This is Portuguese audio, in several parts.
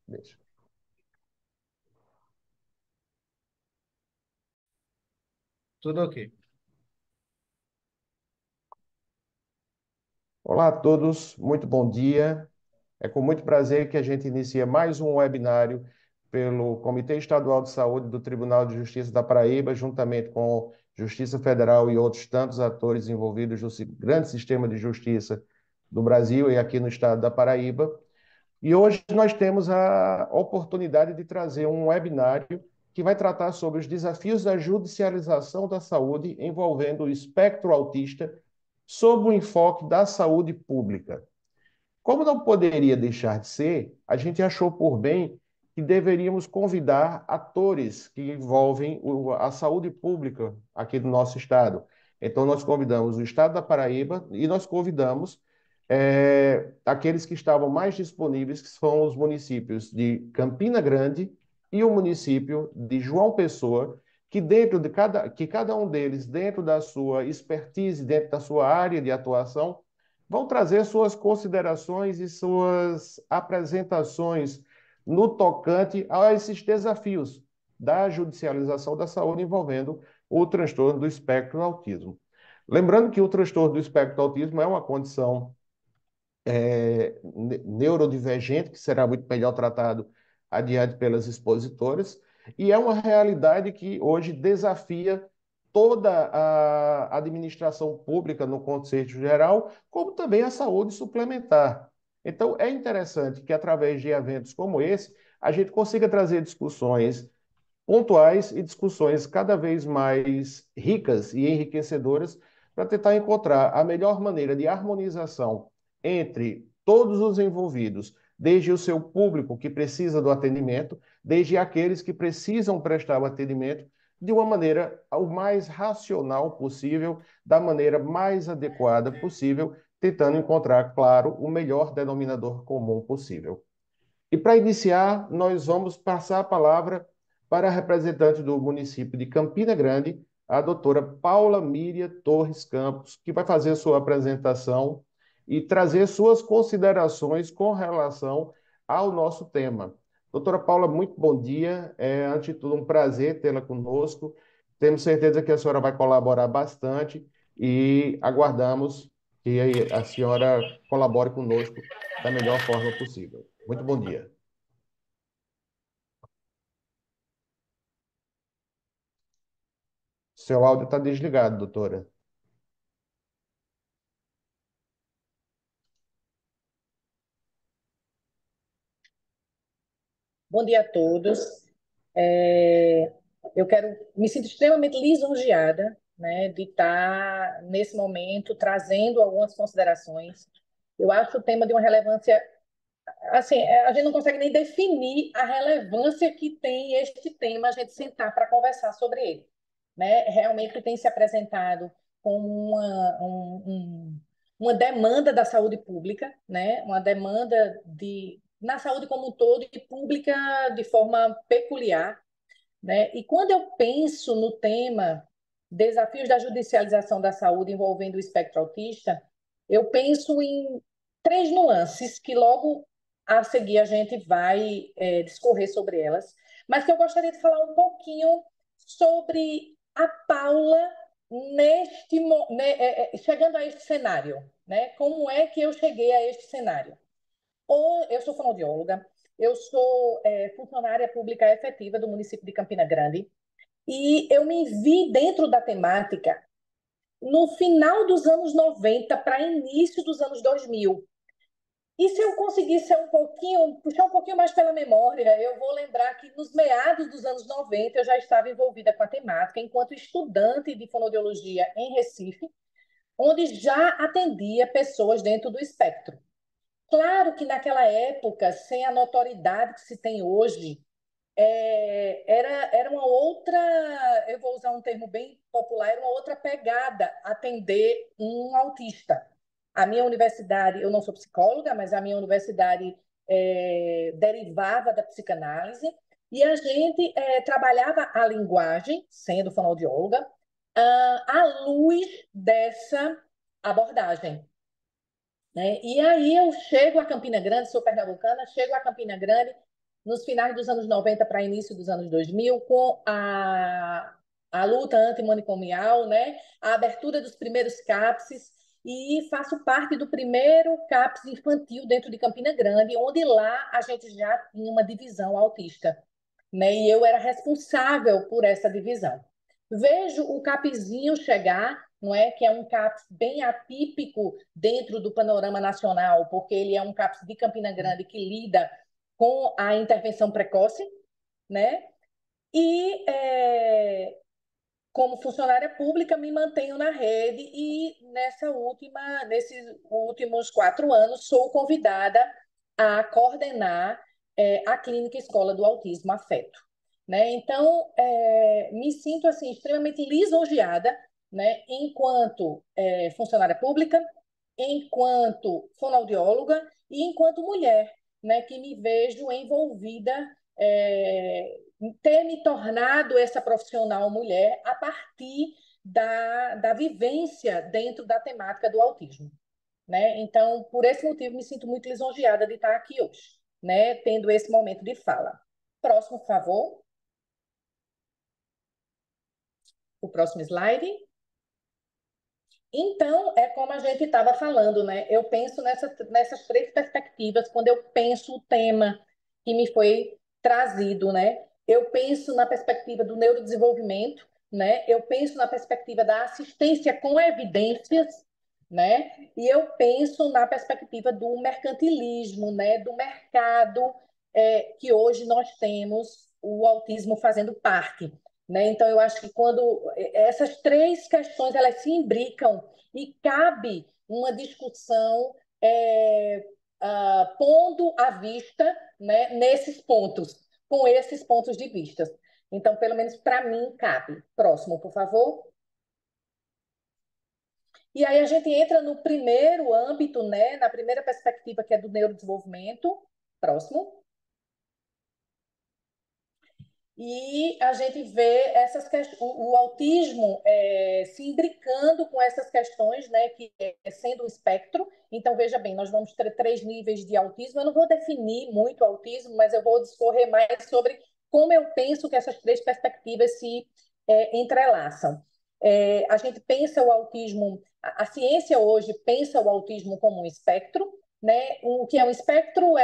Deixa. Tudo ok. Olá a todos, muito bom dia. É com muito prazer que a gente inicia mais um webinário pelo Comitê Estadual de Saúde do Tribunal de Justiça da Paraíba, juntamente com Justiça Federal e outros tantos atores envolvidos no grande sistema de justiça do Brasil e aqui no estado da Paraíba. E hoje nós temos a oportunidade de trazer um webinário que vai tratar sobre os desafios da judicialização da saúde envolvendo o espectro autista sob o enfoque da saúde pública. Como não poderia deixar de ser, a gente achou por bem que deveríamos convidar atores que envolvem a saúde pública aqui do nosso estado. Então, nós convidamos o estado da Paraíba e nós convidamos aqueles que estavam mais disponíveis, que são os municípios de Campina Grande e o município de João Pessoa, que cada um deles, dentro da sua expertise, dentro da sua área de atuação, vão trazer suas considerações e suas apresentações no tocante a esses desafios da judicialização da saúde envolvendo o transtorno do espectro do autismo. Lembrando que o transtorno do espectro do autismo é uma condição neurodivergente, que será muito melhor tratado adiante pelas expositoras, e é uma realidade que hoje desafia toda a administração pública no contexto geral, como também a saúde suplementar. Então, é interessante que, através de eventos como esse, a gente consiga trazer discussões pontuais e discussões cada vez mais ricas e enriquecedoras para tentar encontrar a melhor maneira de harmonização entre todos os envolvidos, desde o seu público que precisa do atendimento, desde aqueles que precisam prestar o atendimento de uma maneira o mais racional possível, da maneira mais adequada possível, tentando encontrar, claro, o melhor denominador comum possível. E para iniciar, nós vamos passar a palavra para a representante do município de Campina Grande, a doutora Paula Míria Torres Campos, que vai fazer a sua apresentação e trazer suas considerações com relação ao nosso tema. Doutora Paula, muito bom dia. Antes de tudo, um prazer tê-la conosco. Temos certeza que a senhora vai colaborar bastante e aguardamos que a senhora colabore conosco da melhor forma possível. Muito bom dia. Seu áudio está desligado, doutora. Bom dia a todos. É, me sinto extremamente lisonjeada, né, de estar nesse momento trazendo algumas considerações. Eu acho o tema de uma relevância, assim, a gente não consegue nem definir a relevância que tem este tema, a gente sentar para conversar sobre ele, né? Realmente tem se apresentado como uma demanda da saúde pública, né? Uma demanda na saúde como um todo e pública de forma peculiar, né? E quando eu penso no tema desafios da judicialização da saúde envolvendo o espectro autista, eu penso em três nuances que logo a seguir a gente vai discorrer sobre elas, mas que eu gostaria de falar um pouquinho sobre a Paula chegando a este cenário, né? Como é que eu cheguei a este cenário? Ou eu sou fonoaudióloga, eu sou funcionária pública efetiva do município de Campina Grande e eu me vi dentro da temática no final dos anos 90 para início dos anos 2000. E se eu conseguir ser puxar um pouquinho mais pela memória, eu vou lembrar que nos meados dos anos 90 eu já estava envolvida com a temática enquanto estudante de fonoaudiologia em Recife, onde já atendia pessoas dentro do espectro. Claro que naquela época, sem a notoriedade que se tem hoje, era uma outra, eu vou usar um termo bem popular, era uma outra pegada atender um autista. A minha universidade, eu não sou psicóloga, mas a minha universidade derivava da psicanálise e a gente trabalhava a linguagem, sendo fonoaudióloga, à luz dessa abordagem, né? E aí eu chego a Campina Grande, sou pernambucana, chego a Campina Grande nos finais dos anos 90 para início dos anos 2000, com a luta antimanicomial, né? A abertura dos primeiros CAPSes, e faço parte do primeiro CAPS infantil dentro de Campina Grande, onde lá a gente já tinha uma divisão autista, né? E eu era responsável por essa divisão. Vejo o CAPzinho chegar, não é? Que é um CAPS bem atípico dentro do panorama nacional, porque ele é um CAPS de Campina Grande que lida com a intervenção precoce, né? E como funcionária pública me mantenho na rede e nesses últimos 4 anos sou convidada a coordenar a Clínica Escola do Autismo Afeto, né? Então, me sinto assim extremamente lisonjeada, né? Enquanto funcionária pública, enquanto fonoaudióloga e enquanto mulher, né? Que me vejo envolvida, ter me tornado essa profissional mulher a partir da vivência dentro da temática do autismo, né? Então, por esse motivo, me sinto muito lisonjeada de estar aqui hoje, né? Tendo esse momento de fala. Próximo, por favor. O próximo slide. Então, é como a gente estava falando, né? Eu penso nessas três perspectivas quando eu penso o tema que me foi trazido, né? Eu penso na perspectiva do neurodesenvolvimento, né? Eu penso na perspectiva da assistência com evidências, né? E eu penso na perspectiva do mercantilismo, né? Do mercado que hoje nós temos o autismo fazendo parte, né? Então, eu acho que quando essas três questões elas se imbricam e cabe uma discussão pondo à vista, né, nesses pontos, com esses pontos de vista. Então, pelo menos para mim, cabe. Próximo, por favor. E aí a gente entra no primeiro âmbito, né, na primeira perspectiva, que é do neurodesenvolvimento. Próximo. E a gente vê o autismo se imbricando com essas questões, né, que sendo um espectro. Então, veja bem, nós vamos ter 3 níveis de autismo. Eu não vou definir muito o autismo, mas eu vou discorrer mais sobre como eu penso que essas três perspectivas se entrelaçam. A gente pensa o autismo, a ciência hoje pensa o autismo como um espectro, né? O que é um espectro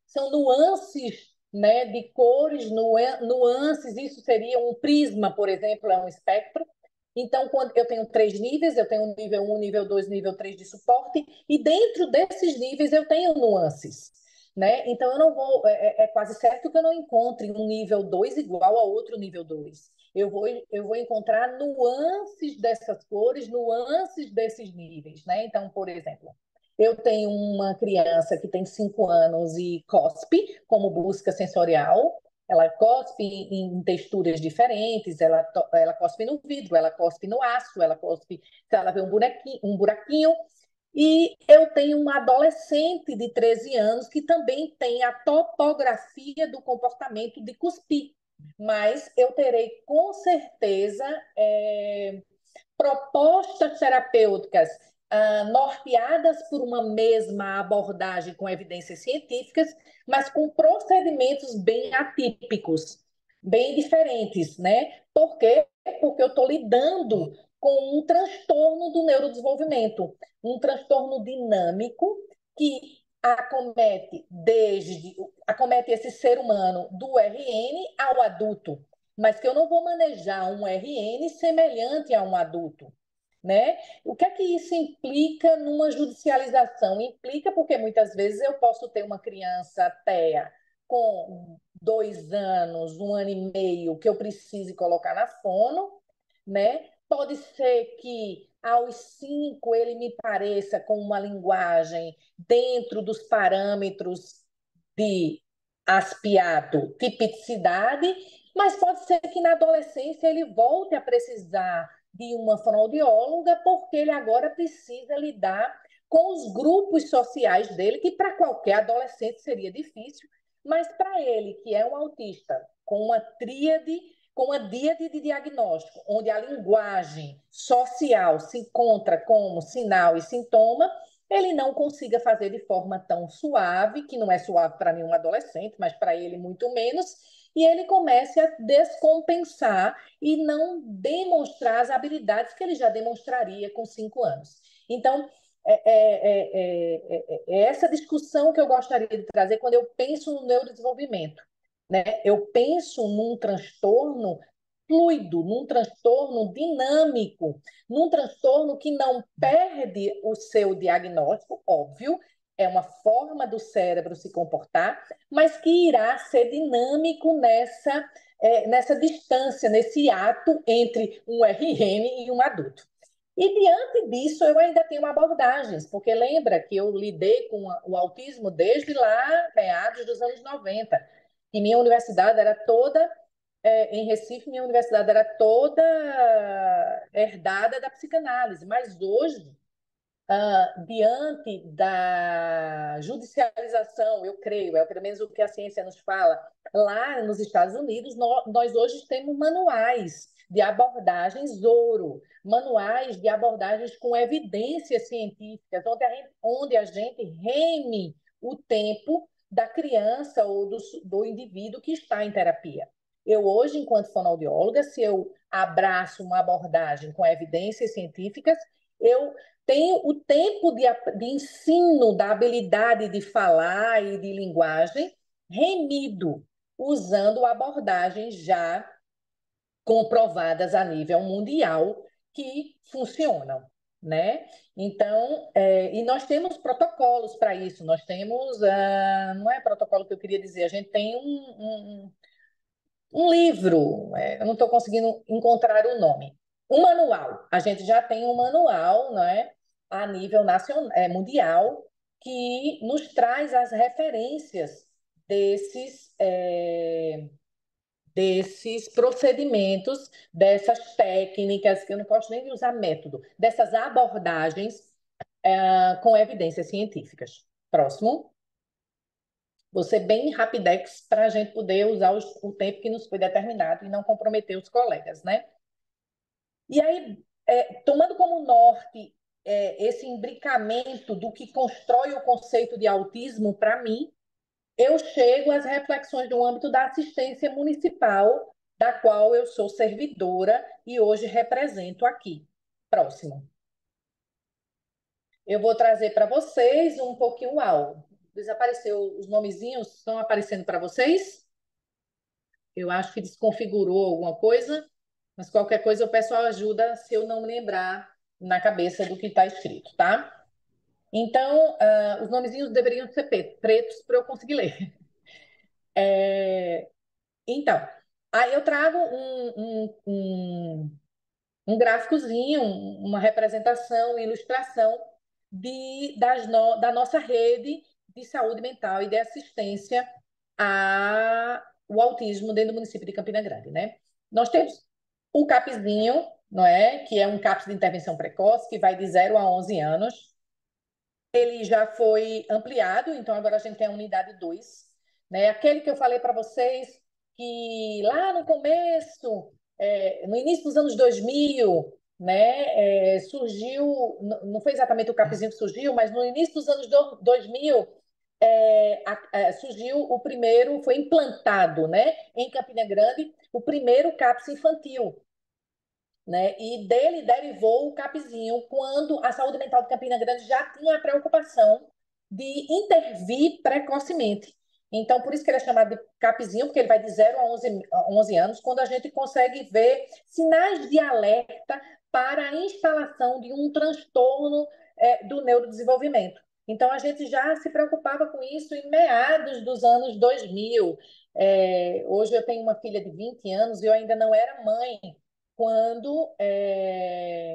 são nuances, né, de cores, nuances. Isso seria um prisma, por exemplo, é um espectro. Então, quando eu tenho 3 níveis, eu tenho um nível 1, nível 2, nível 3 de suporte, e dentro desses níveis eu tenho nuances, né? Então, eu não vou, é quase certo que eu não encontre um nível 2 igual a outro nível 2. Eu vou encontrar nuances dessas cores, nuances desses níveis, né? Então, por exemplo, eu tenho uma criança que tem 5 anos e cospe como busca sensorial. Ela cospe em texturas diferentes, ela cospe no vidro, ela cospe no aço, ela cospe se ela vê um buraquinho. E eu tenho uma adolescente de 13 anos que também tem a topografia do comportamento de cuspir. Mas eu terei, com certeza, propostas terapêuticas norteadas por uma mesma abordagem com evidências científicas, mas com procedimentos bem atípicos, bem diferentes, né? Por quê? Porque eu estou lidando com um transtorno do neurodesenvolvimento, um transtorno dinâmico que acomete esse ser humano do RN ao adulto, mas que eu não vou manejar um RN semelhante a um adulto, né? O que é que isso implica numa judicialização? Implica porque muitas vezes eu posso ter uma criança TEA com 2 anos, 1 ano e meio, que eu precise colocar na fono, né? Pode ser que aos 5 ele me pareça com uma linguagem dentro dos parâmetros de aspiato, tipicidade, mas pode ser que na adolescência ele volte a precisar de uma fonoaudióloga, porque ele agora precisa lidar com os grupos sociais dele, que para qualquer adolescente seria difícil, mas para ele, que é um autista com uma tríade, com uma díade de diagnóstico, onde a linguagem social se encontra como sinal e sintoma, ele não consiga fazer de forma tão suave, que não é suave para nenhum adolescente, mas para ele muito menos, e ele comece a descompensar e não demonstrar as habilidades que ele já demonstraria com 5 anos. Então, é essa discussão que eu gostaria de trazer quando eu penso no neurodesenvolvimento, né? Eu penso num transtorno fluido, num transtorno dinâmico, num transtorno que não perde o seu diagnóstico, óbvio, é uma forma do cérebro se comportar, mas que irá ser dinâmico nessa distância, nesse ato entre um RN e um adulto. E diante disso, eu ainda tenho abordagens, porque lembra que eu lidei com o autismo desde lá, meados dos anos 90, e minha universidade era toda em Recife, minha universidade era toda herdada da psicanálise, mas hoje, diante da judicialização, eu creio, é pelo menos o que a ciência nos fala, lá nos Estados Unidos, nós hoje temos manuais de abordagens ouro, manuais de abordagens com evidências científicas, onde a gente reme o tempo da criança ou do indivíduo que está em terapia. Eu hoje, enquanto fonoaudióloga, se eu abraço uma abordagem com evidências científicas, eu tenho o tempo de ensino da habilidade de falar e de linguagem remido, usando abordagens já comprovadas a nível mundial que funcionam, né? Então, e nós temos protocolos para isso, nós temos, não é protocolo que eu queria dizer, a gente tem um livro, eu não estou conseguindo encontrar o nome, um manual, a gente já tem um manual, não é, a nível nacional, mundial, que nos traz as referências desses procedimentos, dessas técnicas, que eu não gosto nem de usar método, dessas abordagens com evidências científicas. Próximo. Vou ser bem rapidex para a gente poder usar o tempo que nos foi determinado e não comprometer os colegas, né? E aí, tomando como norte esse imbricamento do que constrói o conceito de autismo, para mim, eu chego às reflexões no âmbito da assistência municipal, da qual eu sou servidora e hoje represento aqui. Próximo. Eu vou trazer para vocês um pouquinho uau. Desapareceu os nomezinhos, estão aparecendo para vocês? Eu acho que desconfigurou alguma coisa, mas qualquer coisa eu peço ajuda se eu não me lembrar na cabeça do que está escrito, tá? Então, os nomezinhos deveriam ser pretos para eu conseguir ler. Então, aí eu trago um gráficozinho, uma representação, ilustração da nossa rede de saúde mental e de assistência ao autismo dentro do município de Campina Grande, né? Nós temos o CAPzinho, não é? Que é um CAPS de intervenção precoce, que vai de 0 a 11 anos. Ele já foi ampliado, então agora a gente tem a unidade 2, né? Aquele que eu falei para vocês que lá no começo, no início dos anos 2000, né, surgiu, não foi exatamente o CAPzinho que surgiu, mas no início dos anos 2000 surgiu o primeiro, foi implantado, né, em Campina Grande, o primeiro CAPS infantil, né? E dele derivou o CAPzinho, quando a saúde mental de Campina Grande já tinha a preocupação de intervir precocemente. Então, por isso que ele é chamado de CAPzinho, porque ele vai de 0 a 11 anos, quando a gente consegue ver sinais de alerta para a instalação de um transtorno do neurodesenvolvimento. Então, a gente já se preocupava com isso em meados dos anos 2000. Hoje eu tenho uma filha de 20 anos e eu ainda não era mãe quando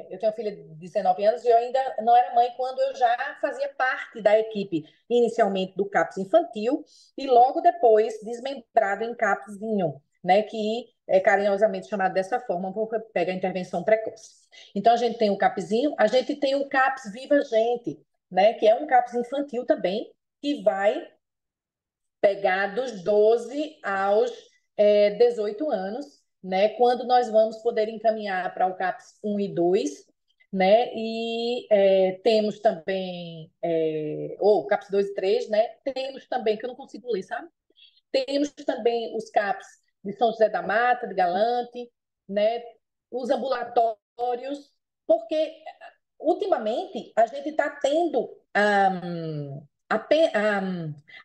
eu tenho uma filha de 19 anos e eu ainda não era mãe quando eu já fazia parte da equipe, inicialmente do CAPS infantil e logo depois desmembrado em CAPSzinho, né, que é carinhosamente chamado dessa forma, porque pega a intervenção precoce. Então, a gente tem o CAPSzinho, a gente tem o CAPS Viva Gente, né, que é um CAPS infantil também, que vai pegar dos 12 aos 18 anos, né, quando nós vamos poder encaminhar para o CAPS 1 e 2, né? E temos também, ou CAPS 2 e 3, né? Temos também, que eu não consigo ler, sabe? Temos também os CAPS de São José da Mata, de Galante, né? Os ambulatórios, porque ultimamente a gente está tendo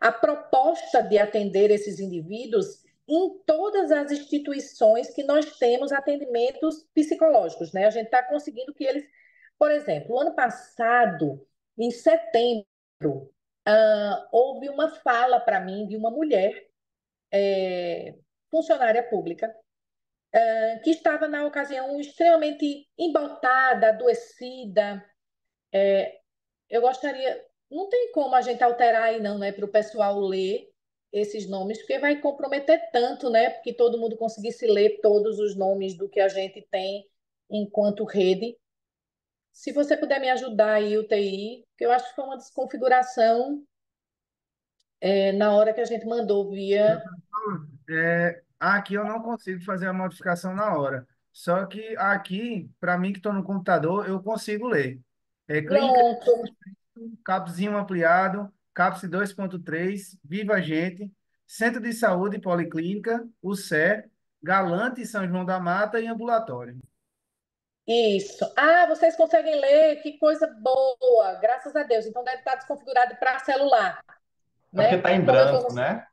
a proposta de atender esses indivíduos em todas as instituições que nós temos atendimentos psicológicos, né? A gente está conseguindo que eles, por exemplo, o ano passado, em setembro, houve uma fala para mim de uma mulher, funcionária pública, que estava na ocasião extremamente embaltada, adoecida. Eu gostaria, não tem como a gente alterar aí não, né, para o pessoal ler esses nomes, porque vai comprometer tanto, né, porque todo mundo conseguisse ler todos os nomes do que a gente tem enquanto rede. Se você puder me ajudar aí, UTI, porque eu acho que foi uma desconfiguração na hora que a gente mandou via. Aqui eu não consigo fazer a modificação na hora. Só que aqui, para mim que estou no computador, eu consigo ler. Clínica, Pronto. CAPSzinho ampliado, CAPS 2.3, Viva a Gente, Centro de Saúde Policlínica, o CER, Galante, São João da Mata e ambulatório. Isso. Ah, vocês conseguem ler? Que coisa boa, graças a Deus. Então deve estar desconfigurado para celular, É porque né? está em Como eu tô branco, no... né?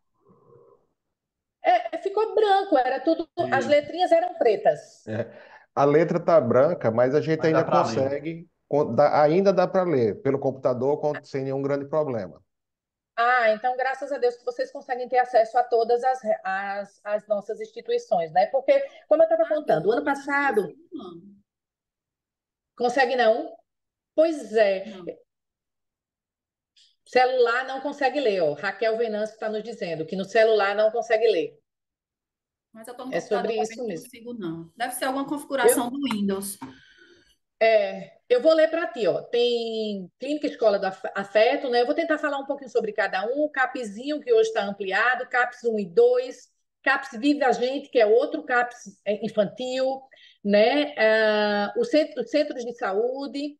ficou branco, era tudo, as Isso. letrinhas eram pretas. É. A letra está branca, mas a gente Mas dá ainda para ler. consegue, ainda dá para ler pelo computador sem nenhum grande problema. Ah, então graças a Deus que vocês conseguem ter acesso a todas as nossas instituições, né? Porque, como eu estava Eu contando, o ano também não passado, consigo, não. consegue não? Pois é, Não. celular não consegue ler, ó. Raquel Venâncio está nos dizendo que no celular não consegue ler. Mas eu estou no É computador sobre também isso não mesmo. consigo, não. Deve ser alguma Eu, configuração do Windows. eu vou ler para ti, ó. Tem Clínica Escola do Afeto, né? Eu vou tentar falar um pouquinho sobre cada um. O CAPzinho, que hoje está ampliado, CAPS 1 e 2, CAPS Vive a Gente, que é outro CAPS infantil, né? Os centros de saúde,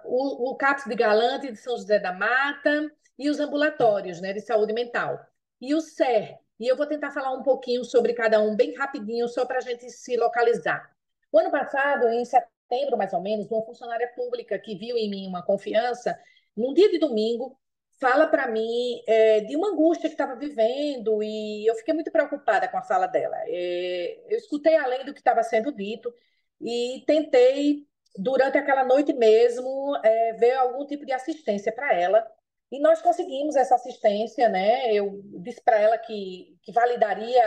o CAPS de Galante, de São José da Mata, e os ambulatórios, né, de saúde mental. E o SER. E eu vou tentar falar um pouquinho sobre cada um, bem rapidinho, só para a gente se localizar. O ano passado, em setembro, mais ou menos, uma funcionária pública que viu em mim uma confiança, num dia de domingo, fala para mim de uma angústia que estava vivendo e eu fiquei muito preocupada com a fala dela. Eu escutei além do que estava sendo dito e tentei, durante aquela noite mesmo, ver algum tipo de assistência para ela. E nós conseguimos essa assistência, né? Eu disse para ela que validaria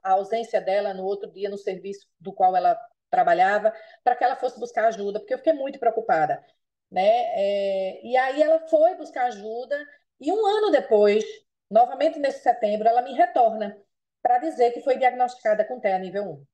a ausência dela no outro dia no serviço do qual ela trabalhava, para que ela fosse buscar ajuda, porque eu fiquei muito preocupada, né? E aí ela foi buscar ajuda e um ano depois, novamente nesse setembro, ela me retorna para dizer que foi diagnosticada com TEA nível 1,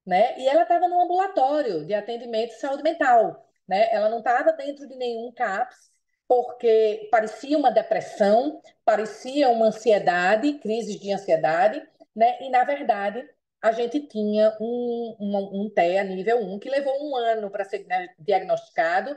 né? E ela estava no ambulatório de atendimento de saúde mental, né? Ela não estava dentro de nenhum CAPS, porque parecia uma depressão, parecia uma ansiedade, crises de ansiedade, né? E na verdade a gente tinha um TEA nível 1 que levou um ano para ser diagnosticado,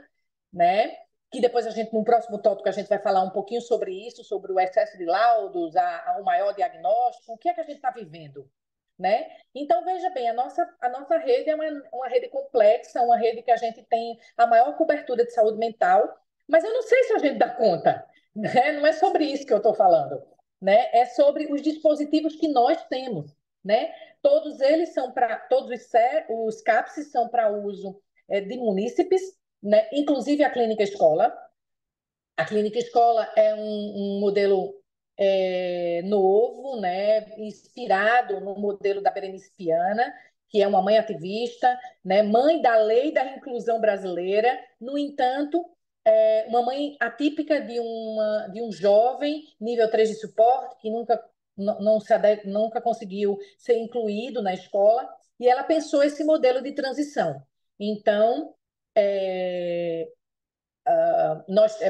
né? Que depois a gente, no próximo tópico, a gente vai falar um pouquinho sobre isso, sobre o excesso de laudos, o maior diagnóstico, o que é que a gente está vivendo, né? Então, veja bem, a nossa rede é uma rede complexa, uma rede que a gente tem a maior cobertura de saúde mental, mas eu não sei se a gente dá conta, né? Não é sobre isso que eu estou falando, né? É sobre os dispositivos que nós temos, né? Todos eles são para, todos os CAPS são para uso de munícipes, né? Inclusive a clínica escola. A clínica escola é um modelo novo, né? Inspirado no modelo da Berenice Piana, que é uma mãe ativista, né? Mãe da lei da inclusão brasileira. No entanto, uma mãe atípica de um jovem nível 3 de suporte que nunca conseguiu ser incluído na escola, e ela pensou esse modelo de transição. Então, é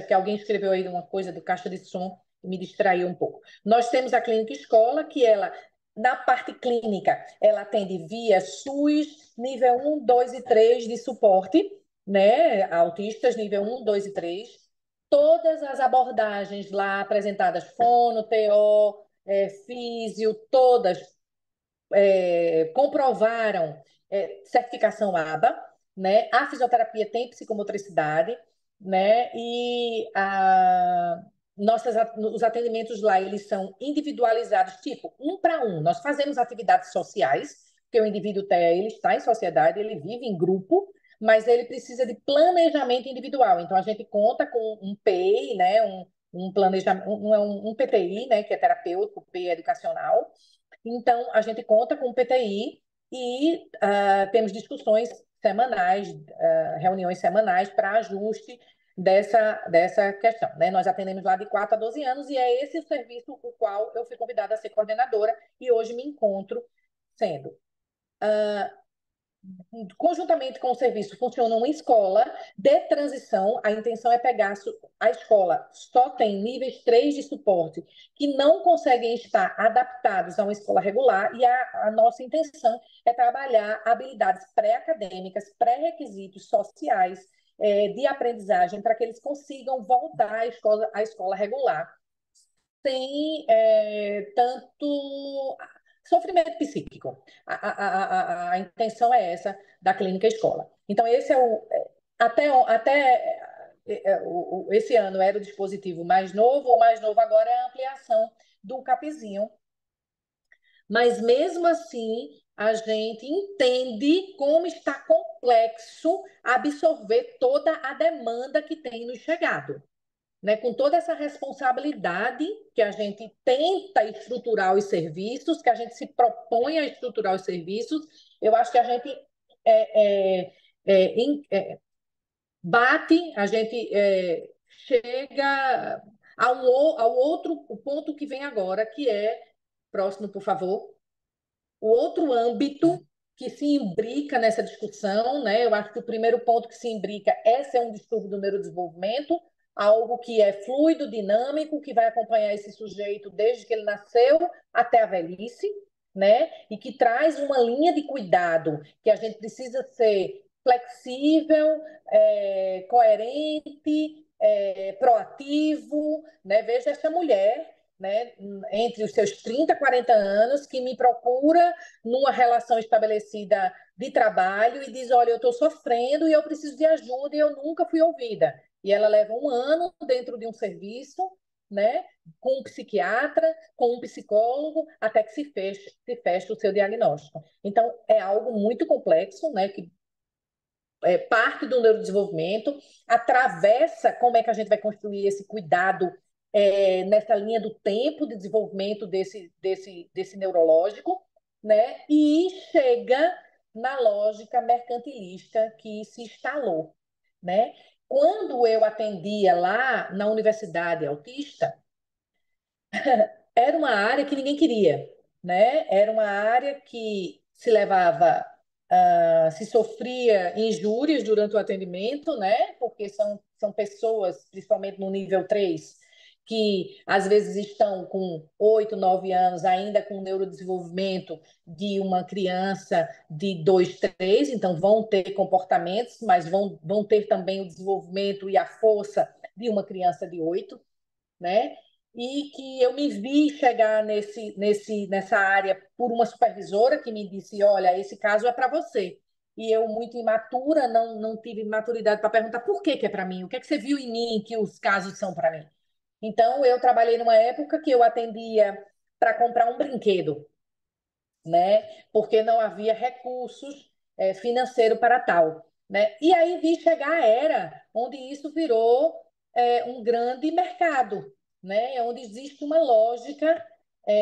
porque alguém escreveu aí uma coisa do caixa de som e me distraiu um pouco. Nós temos a clínica escola, que ela, na parte clínica, ela atende via SUS, nível 1, 2 e 3 de suporte, né? Autistas nível 1, 2 e 3. Todas as abordagens lá apresentadas, fono, TO, físio, todas comprovaram certificação ABA, né? A fisioterapia tem psicomotricidade, né? E os atendimentos lá, eles são individualizados, tipo, um para um. Nós fazemos atividades sociais, porque o indivíduo TEA, ele está em sociedade, ele vive em grupo, mas ele precisa de planejamento individual. Então, a gente conta com um PEI, né? Um planejamento, um PTI, né? Que é terapêutico, PEI educacional. Então, a gente conta com o PTI e temos discussões semanais, reuniões semanais para ajuste dessa questão, né? Nós atendemos lá de 4 a 12 anos e é esse o serviço o qual eu fui convidada a ser coordenadora e hoje me encontro sendo. Conjuntamente com o serviço, funciona uma escola de transição. A intenção é pegar a escola, só tem níveis 3 de suporte, que não conseguem estar adaptados a uma escola regular, e a nossa intenção é trabalhar habilidades pré-acadêmicas, pré-requisitos sociais, de aprendizagem, para que eles consigam voltar à escola regular, sem tanto sofrimento psíquico. A intenção é essa da clínica escola. Então, esse é o. Esse ano era o dispositivo mais novo, o mais novo agora é a ampliação do capezinho. Mas, mesmo assim, a gente entende como está complexo absorver toda a demanda que tem nos chegado. Né, com toda essa responsabilidade que a gente tenta estruturar os serviços, que a gente se propõe a estruturar os serviços, eu acho que a gente bate, a gente chega ao outro ponto que vem agora, que é, próximo, por favor, o outro âmbito que se imbrica nessa discussão, né? Eu acho que o primeiro ponto que se imbrica é ser um distúrbio do neurodesenvolvimento, algo que é fluido, dinâmico, que vai acompanhar esse sujeito desde que ele nasceu até a velhice, né? E que traz uma linha de cuidado que a gente precisa ser flexível, coerente, proativo, né? Veja essa mulher, né, entre os seus 30 e 40 anos, que me procura numa relação estabelecida de trabalho e diz, olha, eu estou sofrendo e eu preciso de ajuda e eu nunca fui ouvida. E ela leva um ano dentro de um serviço, né, com um psiquiatra, com um psicólogo, até que se feche o seu diagnóstico. Então, é algo muito complexo, né, que parte do neurodesenvolvimento, atravessa como é que a gente vai construir esse cuidado nessa linha do tempo de desenvolvimento desse neurológico, né? E chega na lógica mercantilista que se instalou, né? Quando eu atendia lá na Universidade Autista, era uma área que ninguém queria, né? Era uma área que se levava, se sofria injúrias durante o atendimento, né? Porque são pessoas, principalmente no nível 3, que às vezes estão com 8, 9 anos, ainda com o neurodesenvolvimento de uma criança de 2, 3, então vão ter comportamentos, mas vão ter também o desenvolvimento e a força de uma criança de 8, né? E que eu me vi chegar nessa área por uma supervisora que me disse, olha, esse caso é para você. E eu, muito imatura, não tive maturidade para perguntar por que é para mim, o que é que você viu em mim que os casos são para mim. Então, eu trabalhei numa época que eu atendia para comprar um brinquedo, né? Porque não havia recursos financeiros para tal, né? E aí vi chegar a era onde isso virou um grande mercado, né? Onde existe uma lógica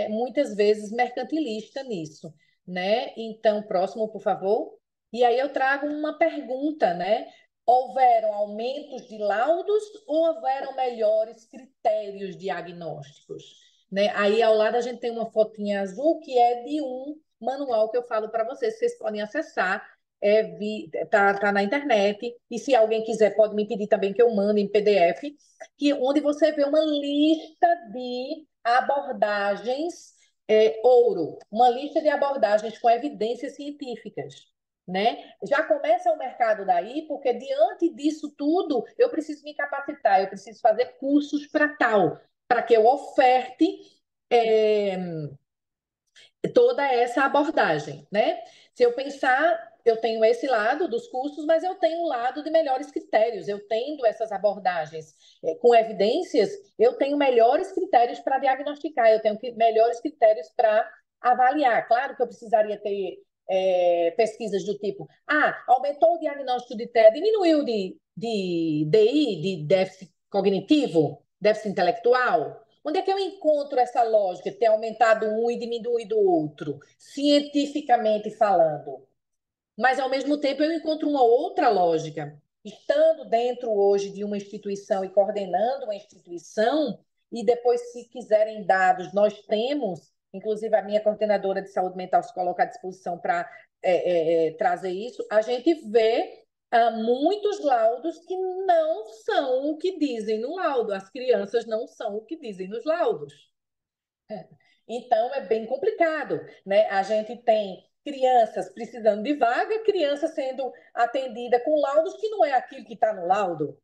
muitas vezes mercantilista nisso, né? Então, próximo, por favor. E aí eu trago uma pergunta, né? Houveram aumentos de laudos ou houveram melhores critérios diagnósticos? Né? Aí ao lado a gente tem uma fotinha azul que é de um manual que eu falo para vocês, vocês podem acessar, tá na internet, e se alguém quiser pode me pedir também que eu mande em PDF, onde você vê uma lista de abordagens ouro, uma lista de abordagens com evidências científicas, né? Já começa o mercado daí, porque diante disso tudo, eu preciso me capacitar, eu preciso fazer cursos para tal, para que eu oferte é, toda essa abordagem, né? Se eu pensar, eu tenho esse lado dos cursos, mas eu tenho o lado de melhores critérios. Eu tendo essas abordagens com evidências, eu tenho melhores critérios para diagnosticar, eu tenho melhores critérios para avaliar. Claro que eu precisaria ter pesquisas do tipo, aumentou o diagnóstico de TEA, diminuiu de DI, de déficit cognitivo, déficit intelectual. Onde é que eu encontro essa lógica de ter aumentado um e diminuído o outro, cientificamente falando? Mas, ao mesmo tempo, eu encontro uma outra lógica. Estando dentro hoje de uma instituição e coordenando uma instituição, e depois, se quiserem dados, nós temos, inclusive a minha coordenadora de saúde mental se coloca à disposição para trazer isso, a gente vê muitos laudos que não são o que dizem no laudo. As crianças não são o que dizem nos laudos. Então, é bem complicado, né? A gente tem crianças precisando de vaga, criança sendo atendida com laudos que não é aquilo que está no laudo,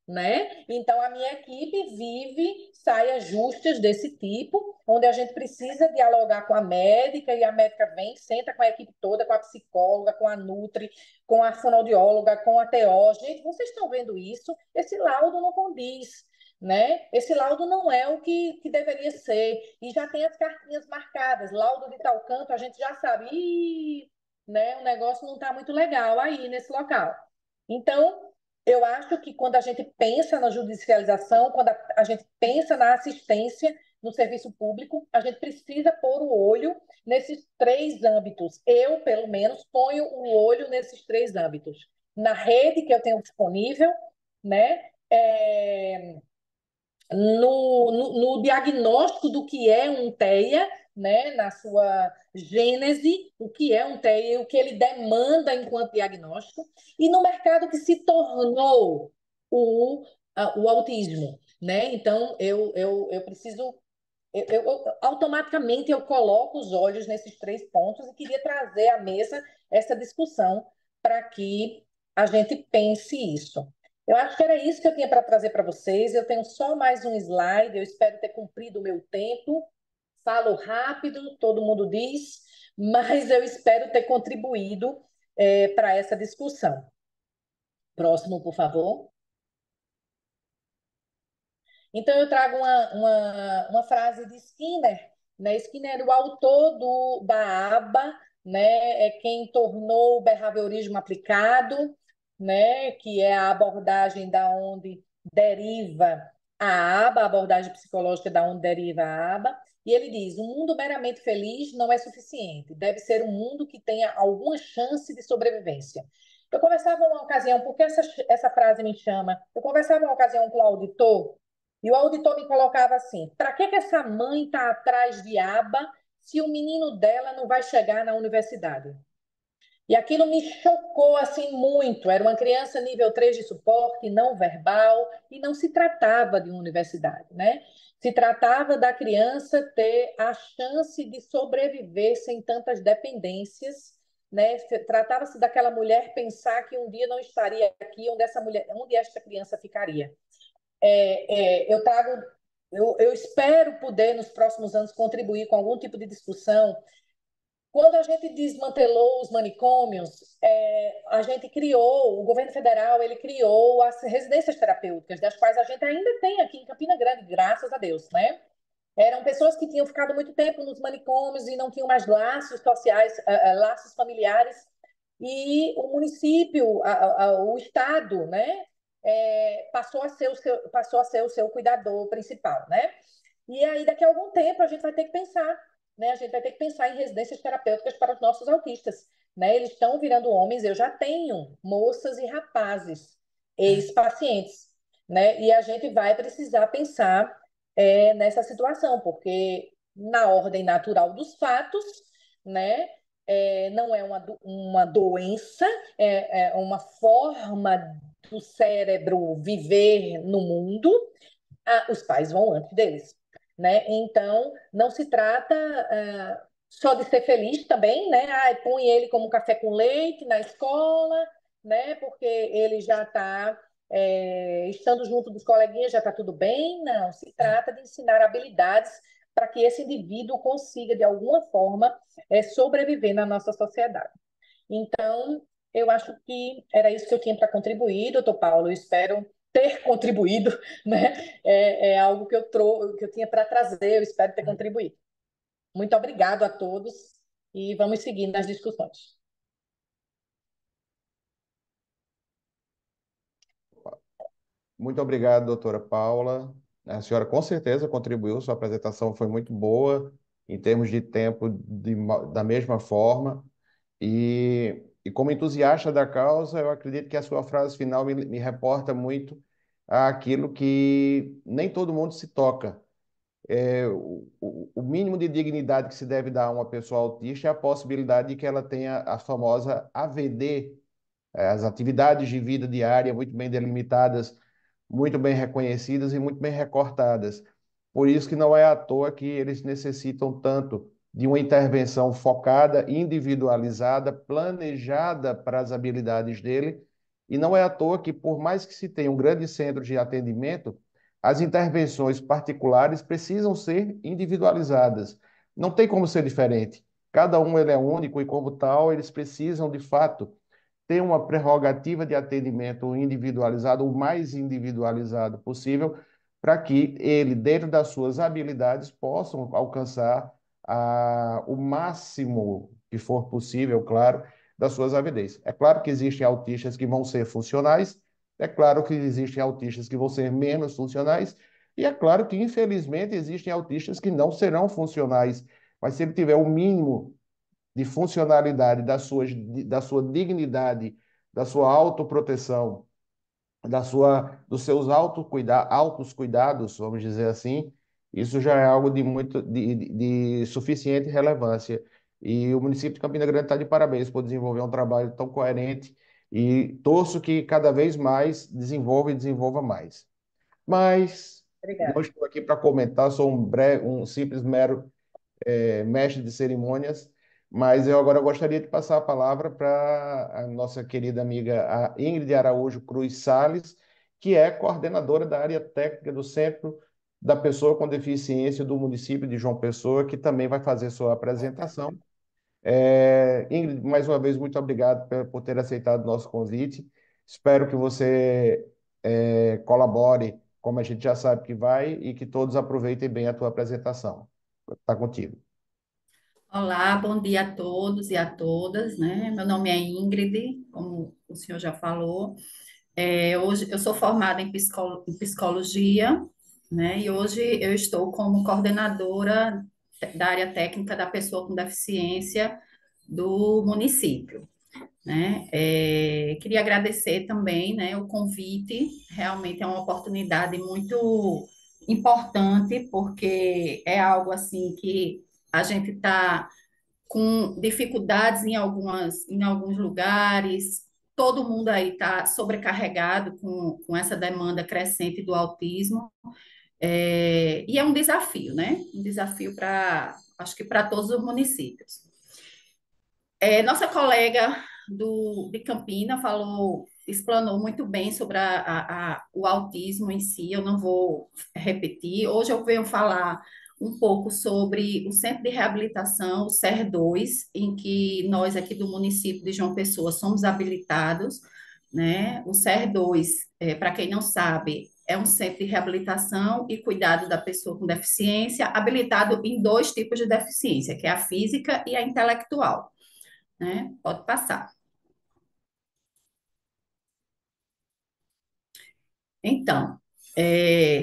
né? Então, a minha equipe vive saias justas desse tipo, onde a gente precisa dialogar com a médica, e a médica vem, senta com a equipe toda, com a psicóloga, com a nutri, com a fonoaudióloga, com a TO. Gente, vocês estão vendo isso? Esse laudo não condiz, né? Esse laudo não é o que deveria ser. E já tem as cartinhas marcadas. Laudo de tal canto, a gente já sabe. Né? O negócio não está muito legal aí nesse local. Então, eu acho que quando a gente pensa na judicialização, quando a gente pensa na assistência no serviço público, a gente precisa pôr o olho nesses três âmbitos. Eu, pelo menos, ponho o olho nesses três âmbitos. Na rede que eu tenho disponível, né? No diagnóstico do que é um TEA, né, na sua gênese, o que é um TEA, o que ele demanda enquanto diagnóstico, e no mercado que se tornou o autismo. Né? Então, eu preciso. Automaticamente eu coloco os olhos nesses três pontos e queria trazer à mesa essa discussão para que a gente pense isso. Eu acho que era isso que eu tinha para trazer para vocês. Eu tenho só mais um slide, eu espero ter cumprido o meu tempo. Falo rápido, todo mundo diz, mas eu espero ter contribuído para essa discussão. Próximo, por favor. Então, eu trago uma frase de Skinner, né? Skinner, o autor da aba, né? É quem tornou o behaviorismo aplicado, né? Que é a abordagem da onde deriva a aba, a abordagem psicológica da onde deriva a aba. E ele diz: um mundo meramente feliz não é suficiente, deve ser um mundo que tenha alguma chance de sobrevivência. Eu conversava uma ocasião, porque essa frase me chama, eu conversava uma ocasião com o auditor, e o auditor me colocava assim: para que essa mãe está atrás de aba se o menino dela não vai chegar na universidade? E aquilo me chocou assim muito. Era uma criança nível 3 de suporte, não verbal, e não se tratava de uma universidade, né? Se tratava da criança ter a chance de sobreviver sem tantas dependências, né? Tratava-se daquela mulher pensar que um dia não estaria aqui, onde esta criança ficaria. Eu espero poder, nos próximos anos, contribuir com algum tipo de discussão. Quando a gente desmantelou os manicômios, a gente criou, o governo federal, ele criou as residências terapêuticas, das quais a gente ainda tem aqui em Campina Grande, graças a Deus, né? Eram pessoas que tinham ficado muito tempo nos manicômios e não tinham mais laços sociais, laços familiares, e o município, o Estado, né, passou a ser o seu cuidador principal, né? E aí, daqui a algum tempo, a gente vai ter que pensar, né? A gente vai ter que pensar em residências terapêuticas para os nossos autistas, né? Eles estão virando homens, eu já tenho moças e rapazes, ex-pacientes, né? E a gente vai precisar pensar nessa situação, porque na ordem natural dos fatos, né? Não é uma doença, é uma forma do cérebro viver no mundo. Os pais vão antes deles, né? Então, não se trata só de ser feliz também, né? Ah, põe ele como café com leite na escola, né? Porque ele já está estando junto dos coleguinhas, já está tudo bem. Não, se trata de ensinar habilidades para que esse indivíduo consiga, de alguma forma, sobreviver na nossa sociedade. Então, eu acho que era isso que eu tinha para contribuir, doutor Paulo. Eu espero ter contribuído, né? É algo que eu tinha para trazer, eu espero ter contribuído. Muito obrigado a todos e vamos seguir nas discussões. Muito obrigado, doutora Paula. A senhora com certeza contribuiu, sua apresentação foi muito boa, em termos de tempo, da mesma forma. E como entusiasta da causa, eu acredito que a sua frase final me reporta muito àquilo que nem todo mundo se toca. O mínimo de dignidade que se deve dar a uma pessoa autista é a possibilidade de que ela tenha a famosa AVD, as atividades de vida diária muito bem delimitadas, muito bem reconhecidas e muito bem recortadas. Por isso que não é à toa que eles necessitam tanto de uma intervenção focada, individualizada, planejada para as habilidades dele, e não é à toa que, por mais que se tenha um grande centro de atendimento, as intervenções particulares precisam ser individualizadas. Não tem como ser diferente. Cada um ele é único e, como tal, eles precisam, de fato, ter uma prerrogativa de atendimento individualizado, o mais individualizado possível, para que ele, dentro das suas habilidades, possam alcançar o máximo que for possível, claro, das suas avidez. É claro que existem autistas que vão ser funcionais, é claro que existem autistas que vão ser menos funcionais, e é claro que, infelizmente, existem autistas que não serão funcionais, mas se ele tiver o mínimo de funcionalidade da sua dignidade, da sua autoproteção, dos seus altos cuidados, vamos dizer assim, isso já é algo de suficiente relevância. E o município de Campina Grande está de parabéns por desenvolver um trabalho tão coerente e torço que cada vez mais desenvolva e desenvolva mais. Mas não Obrigada. estou aqui para comentar, sou um simples mero mestre de cerimônias, mas eu agora gostaria de passar a palavra para a nossa querida amiga a Ingrid Araújo Cruz Sales, que é coordenadora da área técnica do Centro da Pessoa com Deficiência do município de João Pessoa, que também vai fazer sua apresentação. Ingrid, mais uma vez, muito obrigado por ter aceitado o nosso convite. Espero que você colabore, como a gente já sabe que vai, e que todos aproveitem bem a tua apresentação. Está contigo. Olá, bom dia a todos e a todas, né? Meu nome é Ingrid, como o senhor já falou. Hoje eu sou formada em psicologia, né? E hoje eu estou como coordenadora da área técnica da pessoa com deficiência do município, né? Queria agradecer também, né, o convite. Realmente é uma oportunidade muito importante, porque é algo assim que a gente está com dificuldades em alguns lugares. Todo mundo aí está sobrecarregado com essa demanda crescente do autismo. E é um desafio, né? Um desafio acho que para todos os municípios. Nossa colega de Campina explanou muito bem sobre o autismo em si, eu não vou repetir. Hoje eu venho falar um pouco sobre o Centro de Reabilitação, o CER2, em que nós aqui do município de João Pessoa somos habilitados, né? O CER2, para quem não sabe, é um centro de reabilitação e cuidado da pessoa com deficiência, habilitado em dois tipos de deficiência, que é a física e a intelectual, né? Pode passar. Então,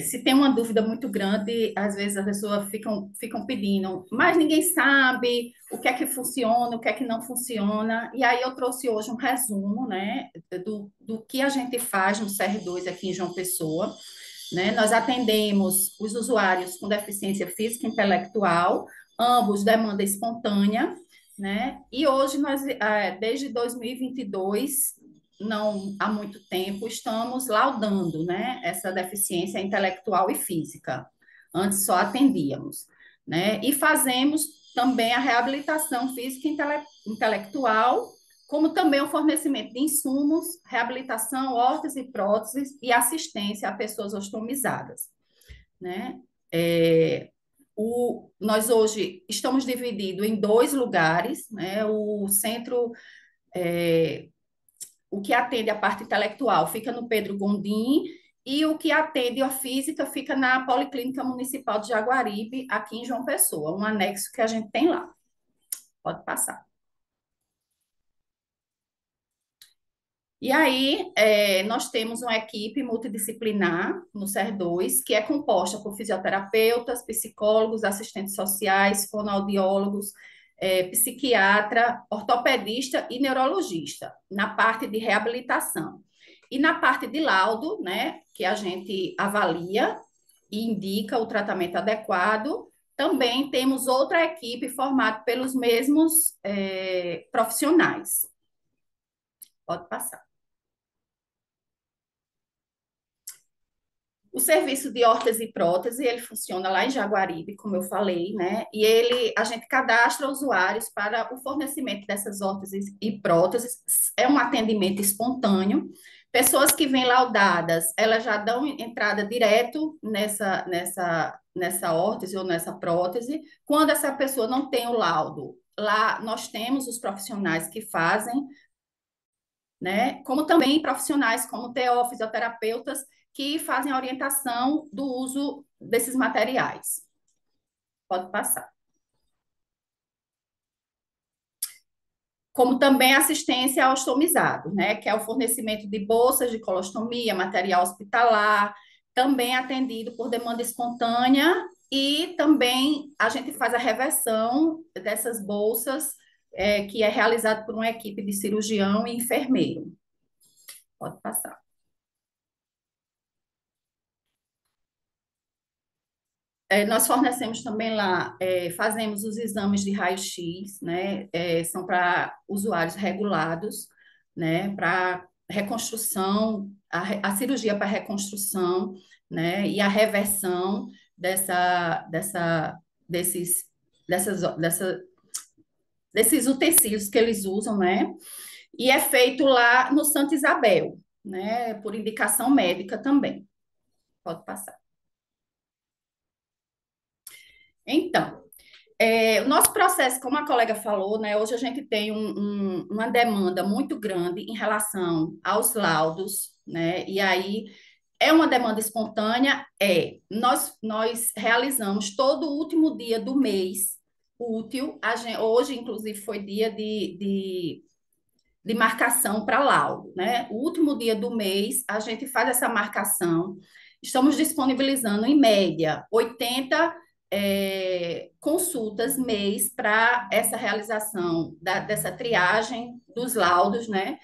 se tem uma dúvida muito grande, às vezes as pessoas ficam pedindo, mas ninguém sabe o que é que funciona, o que é que não funciona. E aí eu trouxe hoje um resumo, né, do que a gente faz no CR2 aqui em João Pessoa, né? Nós atendemos os usuários com deficiência física e intelectual, ambos demanda espontânea, né? E hoje desde 2022, não há muito tempo, estamos laudando, né, essa deficiência intelectual e física. Antes só atendíamos, né? E fazemos também a reabilitação física e intelectual, como também o fornecimento de insumos, reabilitação, órteses e próteses e assistência a pessoas ostomizadas, né? Nós hoje estamos divididos em 2 lugares, né? O centro, o que atende a parte intelectual fica no Pedro Gondim e o que atende a física fica na Policlínica Municipal de Jaguaribe, aqui em João Pessoa, um anexo que a gente tem lá. Pode passar. E aí, nós temos uma equipe multidisciplinar no SER2, que é composta por fisioterapeutas, psicólogos, assistentes sociais, fonoaudiólogos, psiquiatra, ortopedista e neurologista, na parte de reabilitação. E na parte de laudo, né, que a gente avalia e indica o tratamento adequado, também temos outra equipe formada pelos mesmos profissionais. Pode passar. O serviço de órtese e prótese, ele funciona lá em Jaguaribe, como eu falei, né? E a gente cadastra usuários para o fornecimento dessas órteses e próteses. É um atendimento espontâneo. Pessoas que vêm laudadas, elas já dão entrada direto nessa órtese ou nessa prótese. Quando essa pessoa não tem o laudo, lá nós temos os profissionais que fazem, né? Como também profissionais como TO, fisioterapeutas, que fazem a orientação do uso desses materiais. Pode passar. Como também assistência ao ostomizado, né? Que é o fornecimento de bolsas de colostomia, material hospitalar, também atendido por demanda espontânea, e também a gente faz a reversão dessas bolsas, que é realizado por uma equipe de cirurgião e enfermeiro. Pode passar. Nós fornecemos também lá, fazemos os exames de raio-x, né? São para usuários regulados, né? Para reconstrução, a cirurgia para reconstrução, né? E a reversão desses, desses utensílios que eles usam, né? E é feito lá no Santa Isabel, né? Por indicação médica também. Pode passar. Então, o nosso processo, como a colega falou, né, hoje a gente tem uma demanda muito grande em relação aos laudos, né, e aí é uma demanda espontânea, nós realizamos todo o último dia do mês útil, hoje, inclusive, foi dia de marcação para laudo, né, o último dia do mês, a gente faz essa marcação, estamos disponibilizando, em média, 80 consultas mês para essa realização dessa triagem dos laudos, né?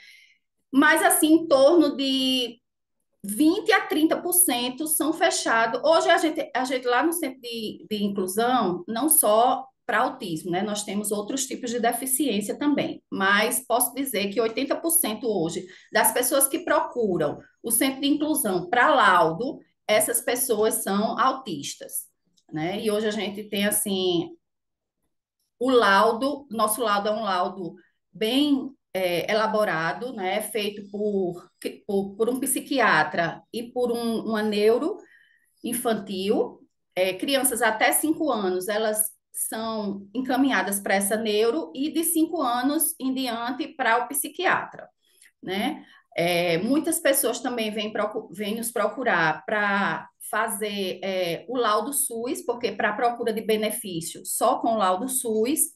Mas, assim, em torno de 20 a 30% são fechados. Hoje, a gente lá no Centro de Inclusão, não só para autismo, né? Nós temos outros tipos de deficiência também, mas posso dizer que 80% hoje das pessoas que procuram o Centro de Inclusão para laudo, essas pessoas são autistas, né? E hoje a gente tem, assim, nosso laudo é um laudo bem elaborado, né? Feito por um psiquiatra e por uma neuro infantil. Crianças até 5 anos, elas são encaminhadas para essa neuro, e de 5 anos em diante para o psiquiatra, né? Muitas pessoas também vêm nos procurar para fazer o laudo SUS, porque para procura de benefício só com o laudo SUS,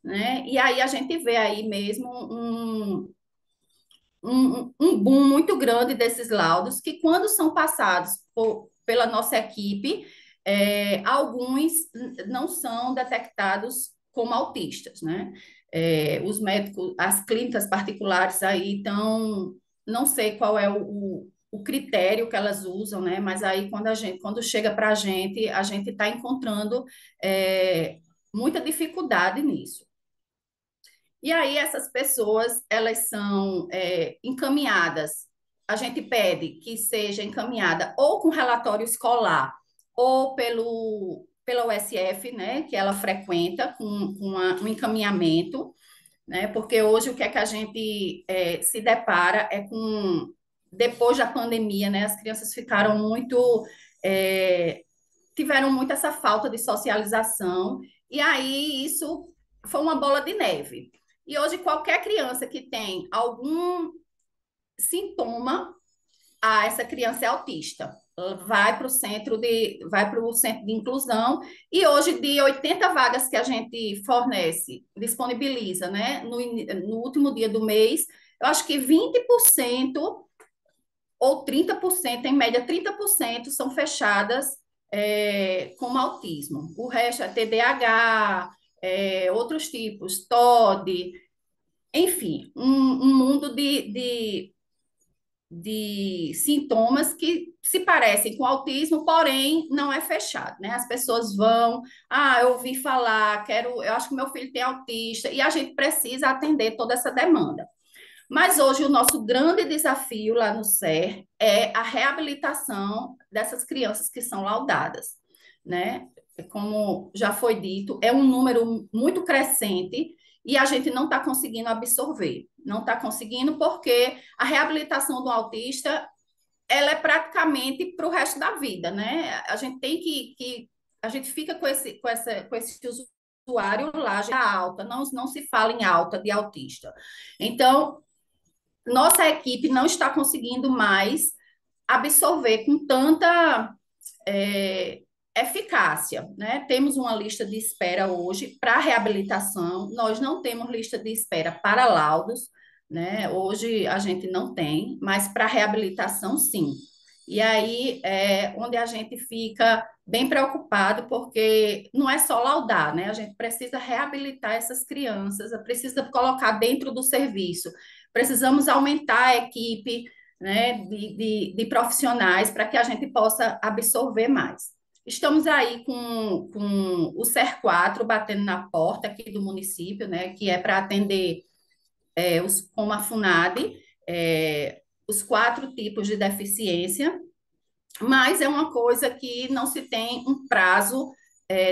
né? E aí a gente vê aí mesmo um boom muito grande desses laudos, que quando são passados pela nossa equipe, alguns não são detectados como autistas, né? Os médicos, as clínicas particulares aí estão, não sei qual é o critério que elas usam, né? Mas aí quando chega para a gente está encontrando muita dificuldade nisso. E aí essas pessoas, elas são encaminhadas, a gente pede que seja encaminhada ou com relatório escolar ou pela USF, né, que ela frequenta um encaminhamento, né, porque hoje o que é que a gente se depara é com, depois da pandemia, né, as crianças ficaram muito, tiveram muito essa falta de socialização, e aí isso foi uma bola de neve. E hoje qualquer criança que tem algum sintoma, essa criança é autista. Vai para o centro de inclusão, e hoje, de 80 vagas que a gente fornece, disponibiliza, né, no último dia do mês, eu acho que 20% ou 30%, em média 30%, são fechadas como autismo. O resto é TDAH, outros tipos, TOD, enfim, um mundo de sintomas que se parecem com autismo, porém não é fechado, né? As pessoas vão, eu ouvi falar, eu acho que meu filho tem autista, e a gente precisa atender toda essa demanda. Mas hoje o nosso grande desafio lá no SER é a reabilitação dessas crianças que são laudadas, né? Como já foi dito, é um número muito crescente e a gente não está conseguindo absorver. Não está conseguindo porque a reabilitação do autista, ela é praticamente para o resto da vida, né? A gente tem a gente fica com esse usuário lá já alta, não se fala em alta de autista. Então, nossa equipe não está conseguindo mais absorver com tanta eficácia, né? Temos uma lista de espera hoje para reabilitação, nós não temos lista de espera para laudos, né? Hoje a gente não tem, mas para reabilitação, sim. E aí é onde a gente fica bem preocupado, porque não é só laudar, né? A gente precisa reabilitar essas crianças, precisa colocar dentro do serviço, precisamos aumentar a equipe, né, de profissionais para que a gente possa absorver mais. Estamos aí com o SER4 batendo na porta aqui do município, né, que é para atender como a FUNAD, os 4 tipos de deficiência, mas é uma coisa que não se tem um prazo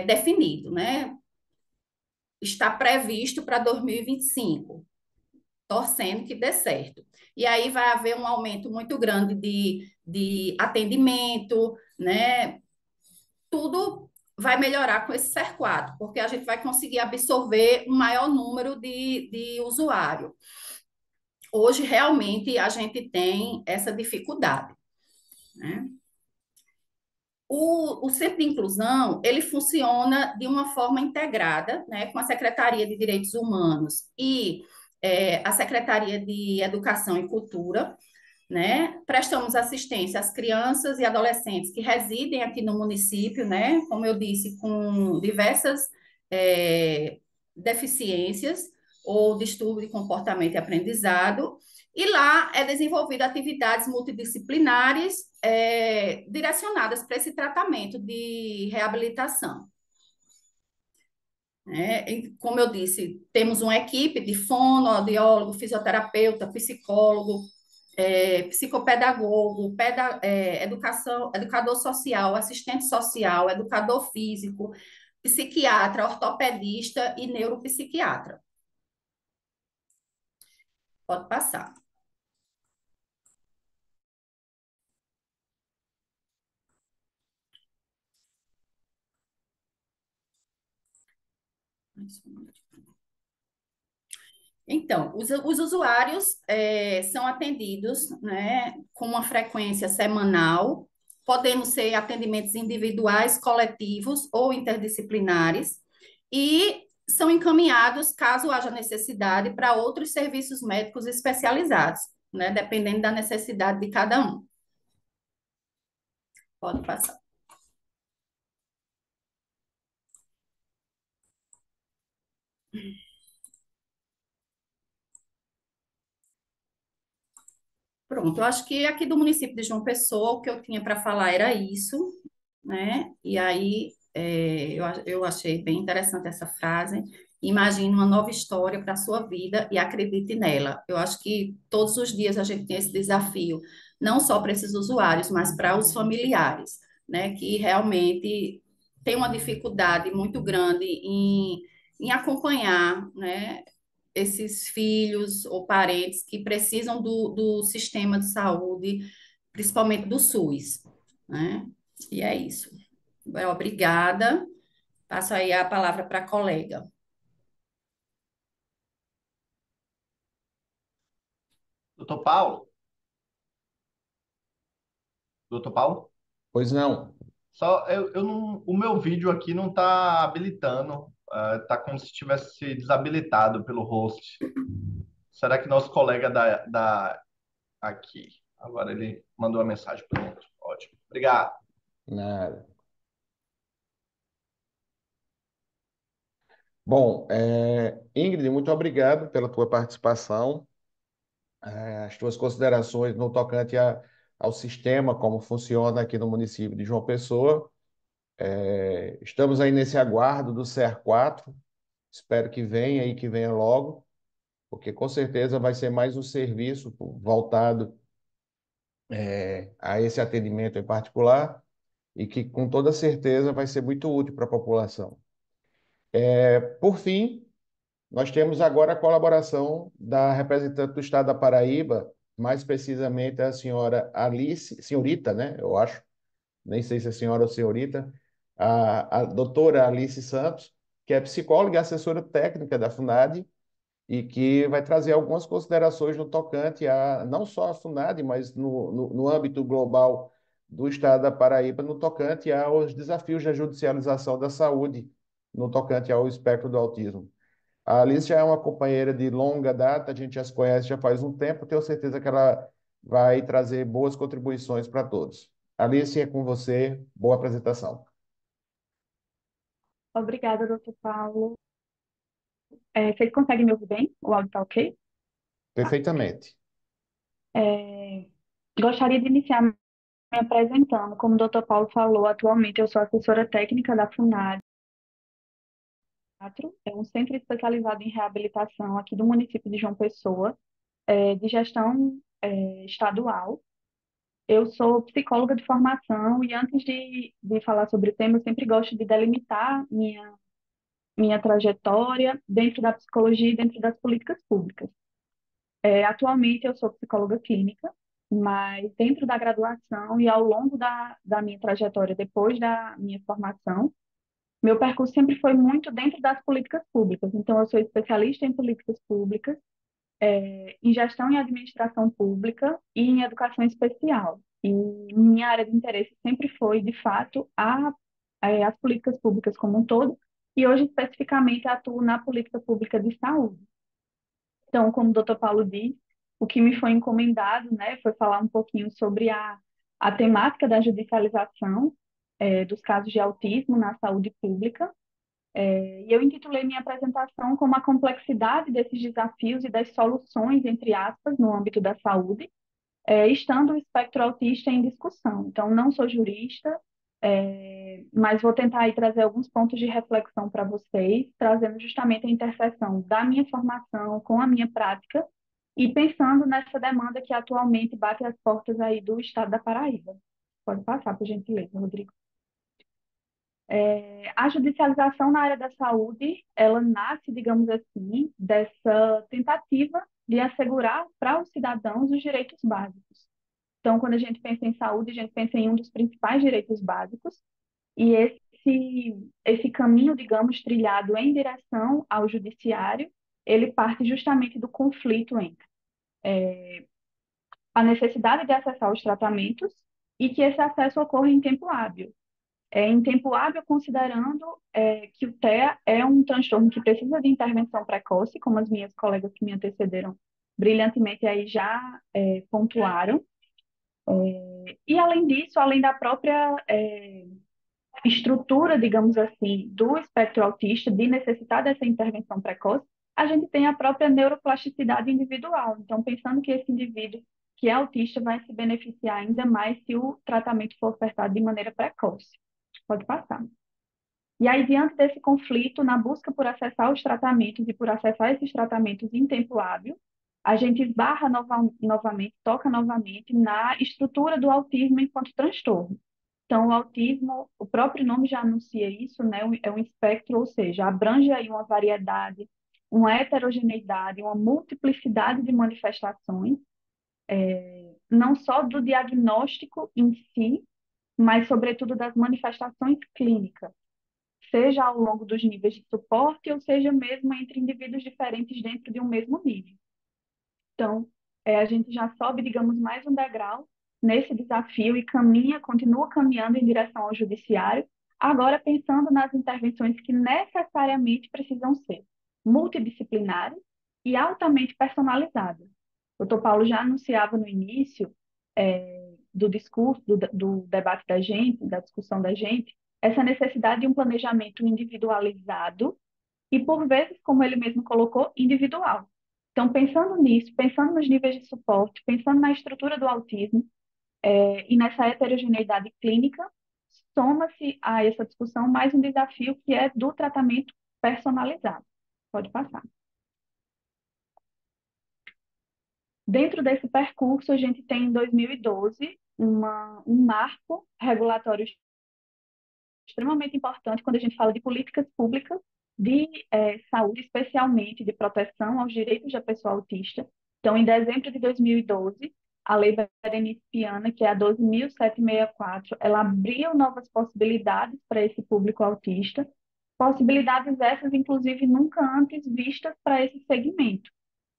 definido, né? Está previsto para 2025, torcendo que dê certo. E aí vai haver um aumento muito grande de atendimento, né? Tudo vai melhorar com esse SER4, porque a gente vai conseguir absorver um maior número de usuário. Hoje, realmente, a gente tem essa dificuldade, né? O Centro de Inclusão, ele funciona de uma forma integrada, né, com a Secretaria de Direitos Humanos e a Secretaria de Educação e Cultura, né? Prestamos assistência às crianças e adolescentes que residem aqui no município, né? Como eu disse, com diversas deficiências ou distúrbio de comportamento e aprendizado, e lá é desenvolvida atividades multidisciplinares direcionadas para esse tratamento de reabilitação. Como eu disse, temos uma equipe de fono, audiólogo, fisioterapeuta, psicólogo, psicopedagogo, educador social, assistente social, educador físico, psiquiatra, ortopedista e neuropsiquiatra. Pode passar. Então, os usuários são atendidos, né, com uma frequência semanal, podendo ser atendimentos individuais, coletivos ou interdisciplinares, e são encaminhados, caso haja necessidade, para outros serviços médicos especializados, né, dependendo da necessidade de cada um. Pode passar. Pronto, eu acho que aqui do município de João Pessoa, o que eu tinha para falar era isso, né? E aí eu achei bem interessante essa frase. Imagine uma nova história para a sua vida e acredite nela. Eu acho que todos os dias a gente tem esse desafio, não só para esses usuários, mas para os familiares, né? Que realmente tem uma dificuldade muito grande em acompanhar, né, esses filhos ou parentes que precisam do sistema de saúde, principalmente do SUS, né? E é isso. Obrigada. Passo aí a palavra para a colega. Doutor Paulo? Doutor Paulo? Pois não. Só eu não, o meu vídeo aqui não está habilitando, tá como se tivesse desabilitado pelo host. Será que nosso colega da aqui, agora ele mandou uma mensagem para dentro. Ótimo. Obrigado. Nada. Bom, Ingrid, muito obrigado pela tua participação, as tuas considerações no tocante ao sistema, como funciona aqui no município de João Pessoa. Estamos aí nesse aguardo do CER4, espero que venha e que venha logo, porque com certeza vai ser mais um serviço voltado a esse atendimento em particular e que com toda certeza vai ser muito útil para a população. Por fim, nós temos agora a colaboração da representante do Estado da Paraíba, mais precisamente a senhora Alice, senhorita, né? Eu acho, nem sei se é senhora ou senhorita, a doutora Alice Santos, que é psicóloga e assessora técnica da FUNAD, e que vai trazer algumas considerações no tocante a não só a FUNAD, mas no âmbito global do Estado da Paraíba, no tocante aos desafios da judicialização da saúde, no tocante ao espectro do autismo. A Alice já é uma companheira de longa data, a gente já se conhece já faz um tempo, tenho certeza que ela vai trazer boas contribuições para todos. Alice, é com você, boa apresentação. Obrigada, doutor Paulo. Vocês conseguem me ouvir bem? O áudio está ok? Perfeitamente. É, Gostaria de iniciar me apresentando. Como o doutor Paulo falou, atualmente eu sou assessora técnica da FUNAD, é um centro especializado em reabilitação aqui do município de João Pessoa, de gestão estadual. Eu sou psicóloga de formação e antes de falar sobre o tema, eu sempre gosto de delimitar minha trajetória dentro da psicologia e dentro das políticas públicas. Atualmente eu sou psicóloga clínica, mas dentro da graduação e ao longo da minha trajetória depois da minha formação, meu percurso sempre foi muito dentro das políticas públicas. Então, eu sou especialista em políticas públicas, em gestão e administração pública e em educação especial. E minha área de interesse sempre foi, de fato, as políticas públicas como um todo, e hoje especificamente atuo na política pública de saúde. Então, como o doutor Paulo disse, o que me foi encomendado, né, foi falar um pouquinho sobre a temática da judicialização dos casos de autismo na saúde pública. E eu intitulei minha apresentação como a complexidade desses desafios e das soluções, entre aspas, no âmbito da saúde, estando o espectro autista em discussão. Então, não sou jurista, mas vou tentar aí trazer alguns pontos de reflexão para vocês, trazendo justamente a interseção da minha formação com a minha prática e pensando nessa demanda que atualmente bate as portas aí do estado da Paraíba. Pode passar, por gentileza, Rodrigo. A judicialização na área da saúde, ela nasce, digamos assim, dessa tentativa de assegurar para os cidadãos os direitos básicos. Então, quando a gente pensa em saúde, a gente pensa em um dos principais direitos básicos, e esse caminho, digamos, trilhado em direção ao judiciário, ele parte justamente do conflito entre a necessidade de acessar os tratamentos e que esse acesso ocorra em tempo hábil. Em tempo hábil, considerando que o TEA é um transtorno que precisa de intervenção precoce, como as minhas colegas que me antecederam brilhantemente aí já pontuaram. E, além disso, além da própria estrutura, digamos assim, do espectro autista, de necessitar dessa intervenção precoce, a gente tem a própria neuroplasticidade individual. Então, pensando que esse indivíduo que é autista vai se beneficiar ainda mais se o tratamento for ofertado de maneira precoce. Pode passar. E aí, diante desse conflito, na busca por acessar os tratamentos e por acessar esses tratamentos em tempo hábil, a gente novamente, toca novamente na estrutura do autismo enquanto transtorno. Então, o autismo, o próprio nome já anuncia isso, né? É um espectro, ou seja, abrange aí uma variedade, uma heterogeneidade, uma multiplicidade de manifestações, não só do diagnóstico em si, mas, sobretudo, das manifestações clínicas, seja ao longo dos níveis de suporte, ou seja mesmo entre indivíduos diferentes dentro de um mesmo nível. Então, a gente já sobe, digamos, mais um degrau nesse desafio e continua caminhando em direção ao judiciário, agora pensando nas intervenções que necessariamente precisam ser multidisciplinares e altamente personalizadas. O Dr. Paulo já anunciava no início do discurso, do debate da gente, da discussão da gente, essa necessidade de um planejamento individualizado e, por vezes, como ele mesmo colocou, individual. Então, pensando nisso, pensando nos níveis de suporte, pensando na estrutura do autismo e nessa heterogeneidade clínica, soma-se a essa discussão mais um desafio que é do tratamento personalizado. Pode passar. Dentro desse percurso, a gente tem em 2012 um marco regulatório extremamente importante quando a gente fala de políticas públicas de saúde, especialmente de proteção aos direitos da pessoa autista. Então, em dezembro de 2012, a Lei Berenice Piana, que é a 12.764, ela abriu novas possibilidades para esse público autista, possibilidades essas, inclusive, nunca antes vistas para esse segmento,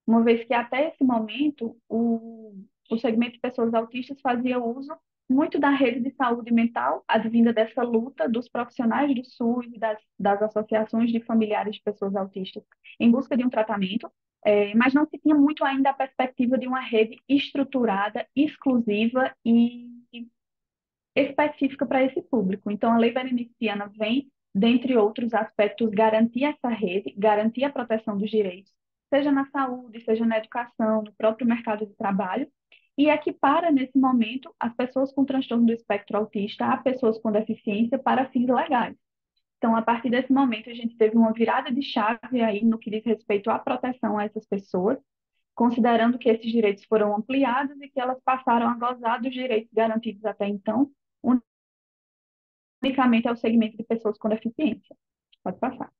uma vez que até esse momento o segmento de pessoas autistas fazia uso muito da rede de saúde mental, advinda dessa luta dos profissionais do SUS e das associações de familiares de pessoas autistas em busca de um tratamento, mas não se tinha muito ainda a perspectiva de uma rede estruturada, exclusiva e específica para esse público. Então, a Lei Beneficiana vem, dentre outros aspectos, garantir essa rede, garantir a proteção dos direitos, seja na saúde, seja na educação, no próprio mercado de trabalho, e equipara, nesse momento, as pessoas com transtorno do espectro autista a pessoas com deficiência para fins legais. Então, a partir desse momento, a gente teve uma virada de chave aí no que diz respeito à proteção a essas pessoas, considerando que esses direitos foram ampliados e que elas passaram a gozar dos direitos garantidos até então, unicamente ao segmento de pessoas com deficiência. Pode passar.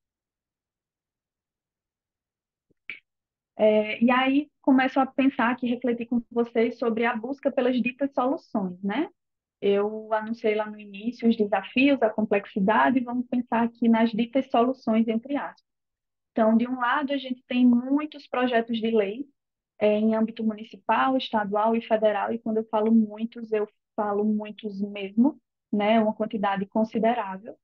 E aí começo a pensar aqui, refletir com vocês sobre a busca pelas ditas soluções, né? Eu anunciei lá no início os desafios, a complexidade, e vamos pensar aqui nas ditas soluções, entre aspas. Então, de um lado, a gente tem muitos projetos de lei em âmbito municipal, estadual e federal, e quando eu falo muitos mesmo, né? Uma quantidade considerável.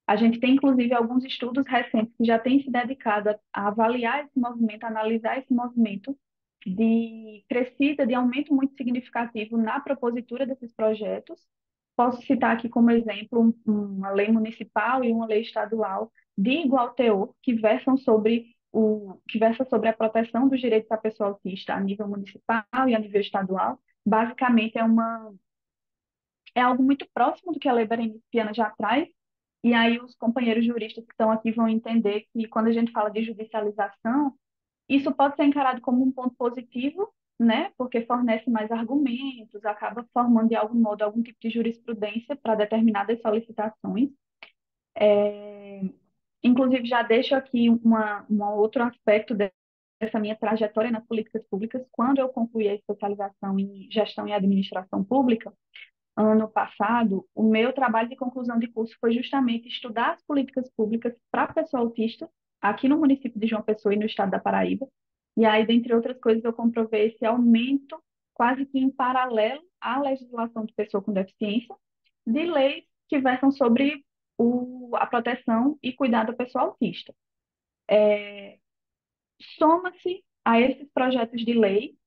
A gente tem, inclusive, alguns estudos recentes que já têm se dedicado a avaliar esse movimento, a analisar esse movimento de crescida, de aumento muito significativo na propositura desses projetos. Posso citar aqui como exemplo uma lei municipal e uma lei estadual de igual teor que versa sobre a proteção dos direitos da pessoa autista a nível municipal e a nível estadual. Basicamente é algo muito próximo do que a Lei Berenice Piana já traz, e aí os companheiros juristas que estão aqui vão entender que quando a gente fala de judicialização, isso pode ser encarado como um ponto positivo, né? Porque fornece mais argumentos, acaba formando de algum modo algum tipo de jurisprudência para determinadas solicitações. Inclusive, já deixo aqui um outro aspecto dessa minha trajetória nas políticas públicas. Quando eu concluí a especialização em gestão e administração pública, ano passado, o meu trabalho de conclusão de curso foi justamente estudar as políticas públicas para a pessoa autista, aqui no município de João Pessoa e no estado da Paraíba. E aí, dentre outras coisas, eu comprovei esse aumento, quase que em paralelo à legislação de pessoa com deficiência, de leis que versam sobre a proteção e cuidado da pessoa autista. Soma-se a esses projetos de lei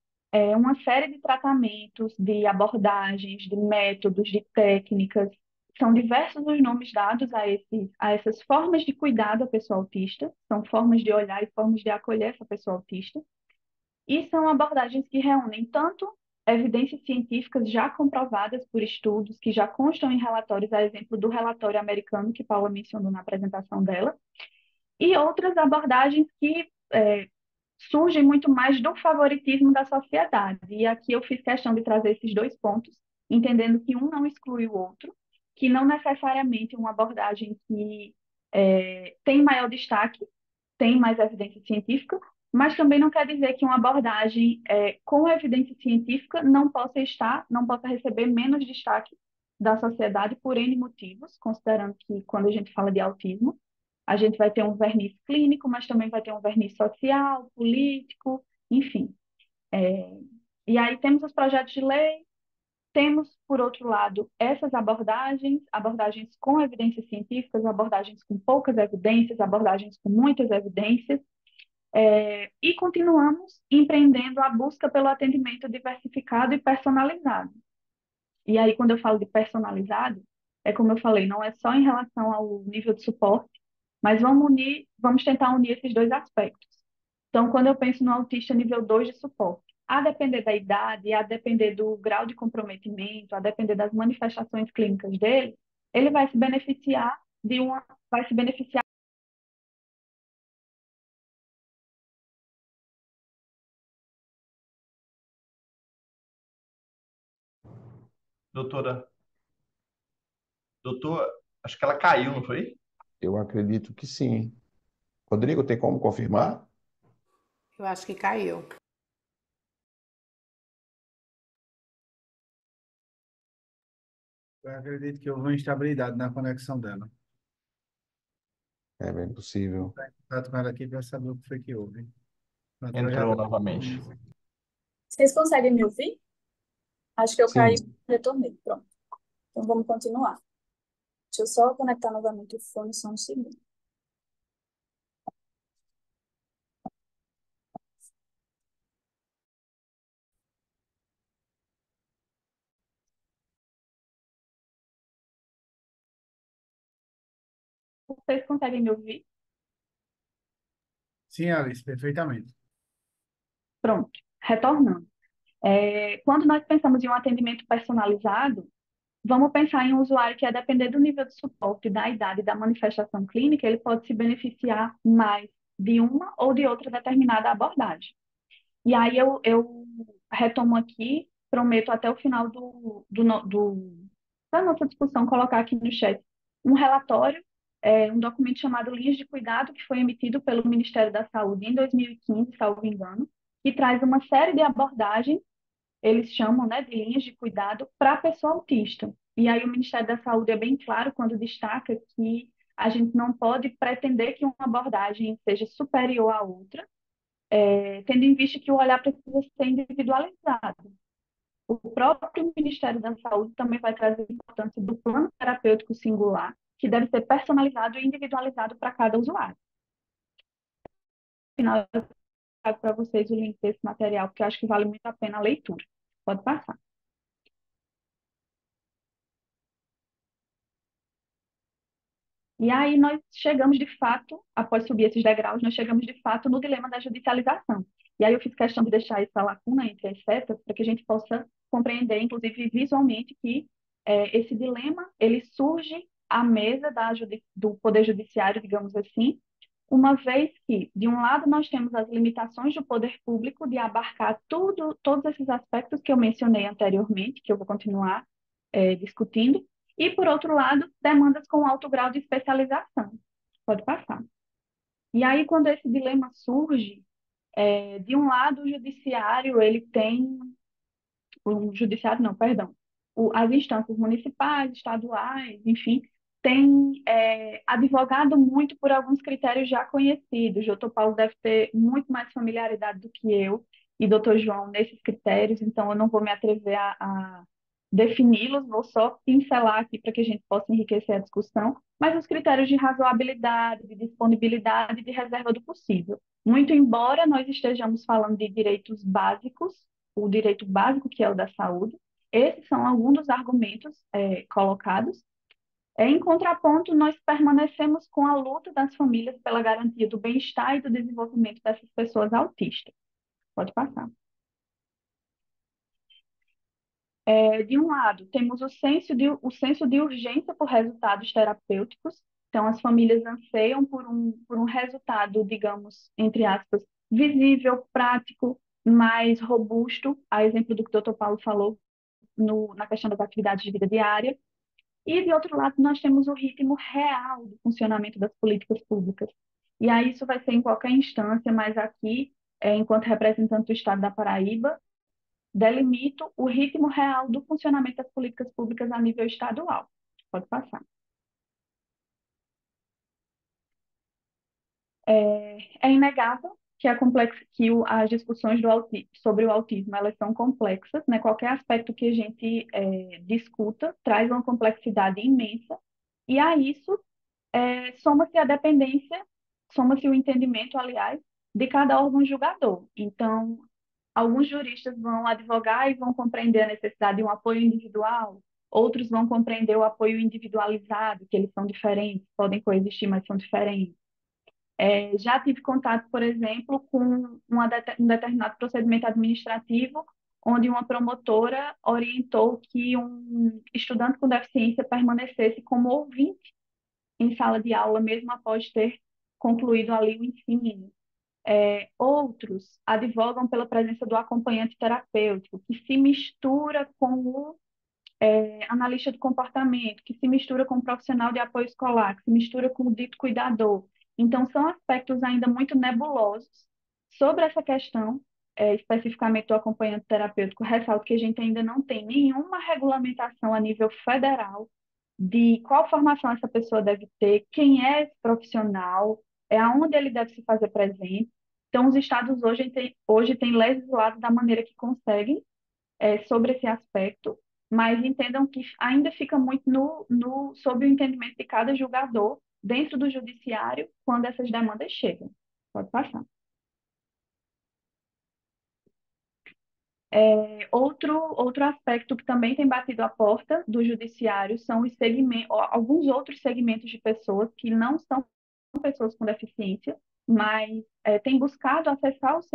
uma série de tratamentos, de abordagens, de métodos, de técnicas. São diversos os nomes dados a essas formas de cuidado da pessoa autista, são formas de olhar e formas de acolher essa pessoa autista. E são abordagens que reúnem tanto evidências científicas já comprovadas por estudos, que já constam em relatórios, a exemplo do relatório americano que Paula mencionou na apresentação dela, e outras abordagens que surgem muito mais do favoritismo da sociedade. E aqui eu fiz questão de trazer esses dois pontos, entendendo que um não exclui o outro, que não necessariamente uma abordagem que tem maior destaque, tem mais evidência científica, mas também não quer dizer que uma abordagem com evidência científica não possa receber menos destaque da sociedade por N motivos, considerando que quando a gente fala de autismo, a gente vai ter um verniz clínico, mas também vai ter um verniz social, político, enfim. É, e aí temos os projetos de lei, temos, por outro lado, essas abordagens com evidências científicas, abordagens com poucas evidências, abordagens com muitas evidências, e continuamos empreendendo a busca pelo atendimento diversificado e personalizado. E aí, quando eu falo de personalizado, é como eu falei, não é só em relação ao nível de suporte, mas vamos tentar unir esses dois aspectos. Então, quando eu penso no autista nível 2 de suporte, a depender da idade, a depender do grau de comprometimento, a depender das manifestações clínicas dele, ele vai se beneficiar. Doutora, doutor, acho que ela caiu, não foi? Eu acredito que sim. Rodrigo, tem como confirmar? Eu acho que caiu. Eu acredito que houve uma instabilidade na conexão dela. É bem possível. Vou entrar em contato com ela aqui para saber o que foi que houve. Pronto, ela já Entrou está. novamente. Vocês conseguem me ouvir? Acho que eu caí Sim, e retornei. Pronto. Então vamos continuar. Deixa eu só conectar novamente o fone só um segundo. Vocês conseguem me ouvir? Sim, Alice, perfeitamente. Pronto, retornando. Quando nós pensamos em um atendimento personalizado, vamos pensar em um usuário que, a depender do nível de suporte, da idade e da manifestação clínica, ele pode se beneficiar mais de uma ou de outra determinada abordagem. E aí eu retomo aqui, prometo até o final da nossa discussão colocar aqui no chat um relatório, um documento chamado Linhas de Cuidado, que foi emitido pelo Ministério da Saúde em 2015, salvo engano, que traz uma série de abordagens, eles chamam, né, de linhas de cuidado para a pessoa autista. E aí o Ministério da Saúde é bem claro quando destaca que a gente não pode pretender que uma abordagem seja superior à outra, tendo em vista que o olhar precisa ser individualizado. O próprio Ministério da Saúde também vai trazer a importância do plano terapêutico singular, que deve ser personalizado e individualizado para cada usuário. No final, eu trago para vocês o link desse material, porque eu acho que vale muito a pena a leitura. Pode passar. E aí nós chegamos de fato, após subir esses degraus, nós chegamos de fato no dilema da judicialização. E aí eu fiz questão de deixar essa lacuna entre as setas para que a gente possa compreender, inclusive visualmente, que esse dilema ele surge à mesa do Poder Judiciário, digamos assim, uma vez que, de um lado, nós temos as limitações do poder público de abarcar todos esses aspectos que eu mencionei anteriormente, que eu vou continuar discutindo, e, por outro lado, demandas com alto grau de especialização. Pode passar. E aí, quando esse dilema surge, de um lado, o judiciário, ele tem... O judiciário, não, perdão. As instâncias municipais, estaduais, enfim, têm advogado muito por alguns critérios já conhecidos. O doutor Paulo deve ter muito mais familiaridade do que eu e doutor João nesses critérios, então eu não vou me atrever a defini-los, vou só pincelar aqui para que a gente possa enriquecer a discussão, mas os critérios de razoabilidade, de disponibilidade e de reserva do possível. Muito embora nós estejamos falando de direitos básicos, o direito básico que é o da saúde, esses são alguns dos argumentos colocados. Em contraponto, nós permanecemos com a luta das famílias pela garantia do bem-estar e do desenvolvimento dessas pessoas autistas. Pode passar. De um lado, temos o senso de urgência por resultados terapêuticos. Então, as famílias anseiam por um resultado, digamos, entre aspas, visível, prático, mais robusto, a exemplo do que o Dr. Paulo falou na questão das atividades de vida diária. E, de outro lado, nós temos o ritmo real do funcionamento das políticas públicas. E aí isso vai ser em qualquer instância, mas aqui, enquanto representante do Estado da Paraíba, delimito o ritmo real do funcionamento das políticas públicas a nível estadual. Pode passar. É inegável que, as discussões sobre o autismo elas são complexas, né? Qualquer aspecto que a gente discuta traz uma complexidade imensa, e a isso soma-se a dependência, soma-se o entendimento, aliás, de cada órgão julgador. Então, alguns juristas vão advogar e vão compreender a necessidade de um apoio individual, outros vão compreender o apoio individualizado, que eles são diferentes, podem coexistir, mas são diferentes. Já tive contato, por exemplo, com um determinado procedimento administrativo, onde uma promotora orientou que um estudante com deficiência permanecesse como ouvinte em sala de aula, mesmo após ter concluído ali o ensino. Outros advogam pela presença do acompanhante terapêutico, que se mistura com o analista de comportamento, que se mistura com o profissional de apoio escolar, que se mistura com o dito cuidador. Então, são aspectos ainda muito nebulosos sobre essa questão, especificamente do acompanhante terapêutico. Ressalto que a gente ainda não tem nenhuma regulamentação a nível federal de qual formação essa pessoa deve ter, quem é esse profissional, aonde ele deve se fazer presente. Então, os estados hoje têm legislado da maneira que conseguem sobre esse aspecto, mas entendam que ainda fica muito sob o entendimento de cada julgador dentro do judiciário quando essas demandas chegam. Pode passar. Outro aspecto que também tem batido a porta do judiciário são os alguns outros segmentos de pessoas que não são pessoas com deficiência, mas têm buscado acessar os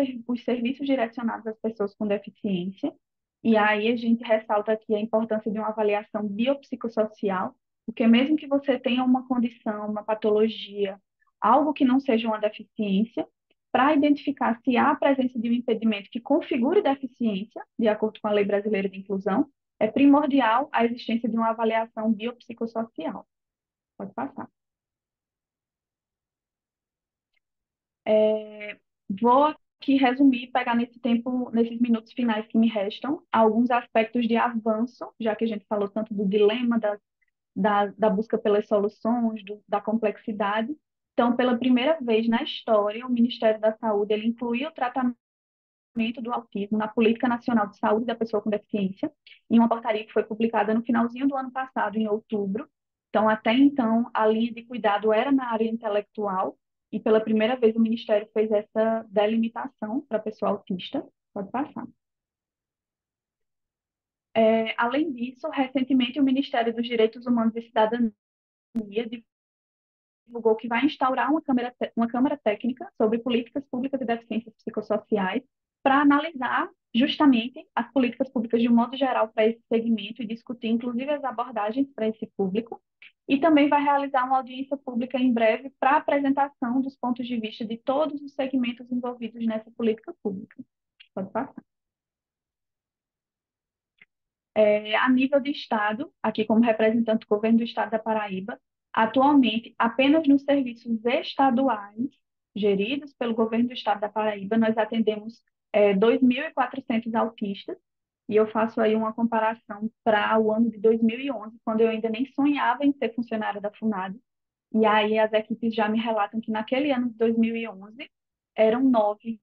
serviços direcionados às pessoas com deficiência. E aí a gente ressalta aqui a importância de uma avaliação biopsicossocial, porque mesmo que você tenha uma condição, uma patologia, algo que não seja uma deficiência, para identificar se há a presença de um impedimento que configure deficiência, de acordo com a Lei Brasileira de Inclusão, é primordial a existência de uma avaliação biopsicossocial. Pode passar. Vou aqui resumir, pegar nesses minutos finais que me restam, alguns aspectos de avanço, já que a gente falou tanto do dilema, da busca pelas soluções, da complexidade. Então, pela primeira vez na história, o Ministério da Saúde ele incluiu o tratamento do autismo na Política Nacional de Saúde da Pessoa com Deficiência, em uma portaria que foi publicada no finalzinho do ano passado, em outubro. Então, até então, a linha de cuidado era na área intelectual, e pela primeira vez o Ministério fez essa delimitação para a pessoa autista. Pode passar. Além disso, recentemente o Ministério dos Direitos Humanos e Cidadania divulgou que vai instaurar uma câmara técnica sobre políticas públicas e deficiências psicossociais para analisar justamente as políticas públicas de um modo geral para esse segmento e discutir, inclusive, as abordagens para esse público. E também vai realizar uma audiência pública em breve para apresentação dos pontos de vista de todos os segmentos envolvidos nessa política pública. Pode passar. A nível de Estado, aqui como representante do governo do Estado da Paraíba, atualmente, apenas nos serviços estaduais geridos pelo governo do Estado da Paraíba, nós atendemos 2.400 autistas, e eu faço aí uma comparação para o ano de 2011, quando eu ainda nem sonhava em ser funcionária da FUNAD, e aí as equipes já me relatam que naquele ano de 2011 eram 9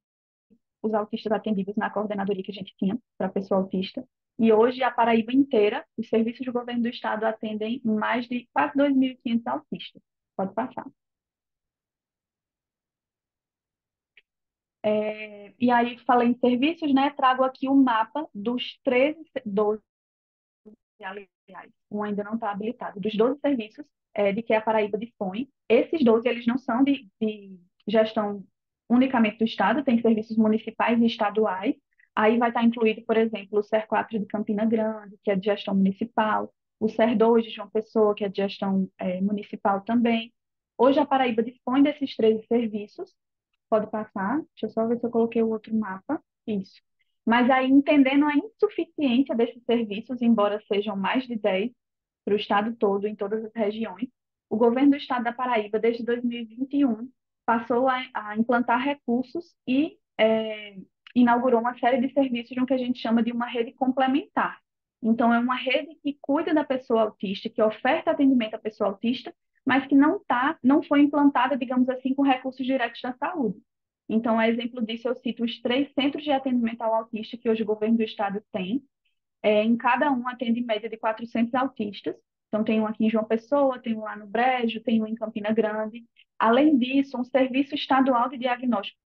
os autistas atendidos na coordenadoria que a gente tinha para pessoa autista. E hoje, a Paraíba inteira, os serviços do governo do estado atendem mais de quase 2.500 autistas. Pode passar. E aí, falei em serviços, né? Trago aqui o mapa dos 12, aliás, um ainda não está habilitado, dos 12 serviços de que a Paraíba dispõe. Esses 12, eles não são de gestão unicamente do Estado, tem serviços municipais e estaduais. Aí vai estar incluído, por exemplo, o SER4 de Campina Grande, que é de gestão municipal, o SER2 de João Pessoa, que é de gestão municipal também. Hoje a Paraíba dispõe desses 13 serviços. Pode passar. Deixa eu só ver se eu coloquei o outro mapa. Isso. Mas aí, entendendo a insuficiência desses serviços, embora sejam mais de 10, para o estado todo, em todas as regiões. O governo do estado da Paraíba, desde 2021, passou a implantar recursos e inaugurou uma série de serviços de um que a gente chama de uma rede complementar. Então, é uma rede que cuida da pessoa autista, que oferta atendimento à pessoa autista, mas que não foi implantada, digamos assim, com recursos diretos da saúde. Então, a exemplo disso, eu cito os 3 centros de atendimento ao autista que hoje o governo do estado tem. Em cada um atende em média de 400 autistas. Então, tem um aqui em João Pessoa, tem um lá no Brejo, tem um em Campina Grande. Além disso, um serviço estadual de diagnóstico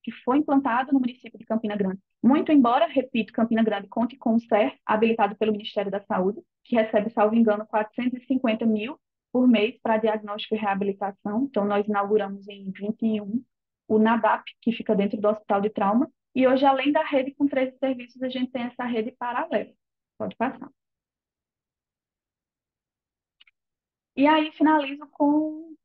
que foi implantado no município de Campina Grande. Muito embora, repito, Campina Grande conte com o SER, habilitado pelo Ministério da Saúde, que recebe, salvo engano, 450 mil por mês para diagnóstico e reabilitação. Então, nós inauguramos em 21 o NADAP, que fica dentro do Hospital de Trauma, e hoje, além da rede com 13 serviços, a gente tem essa rede paralela. Pode passar. E aí, finalizo com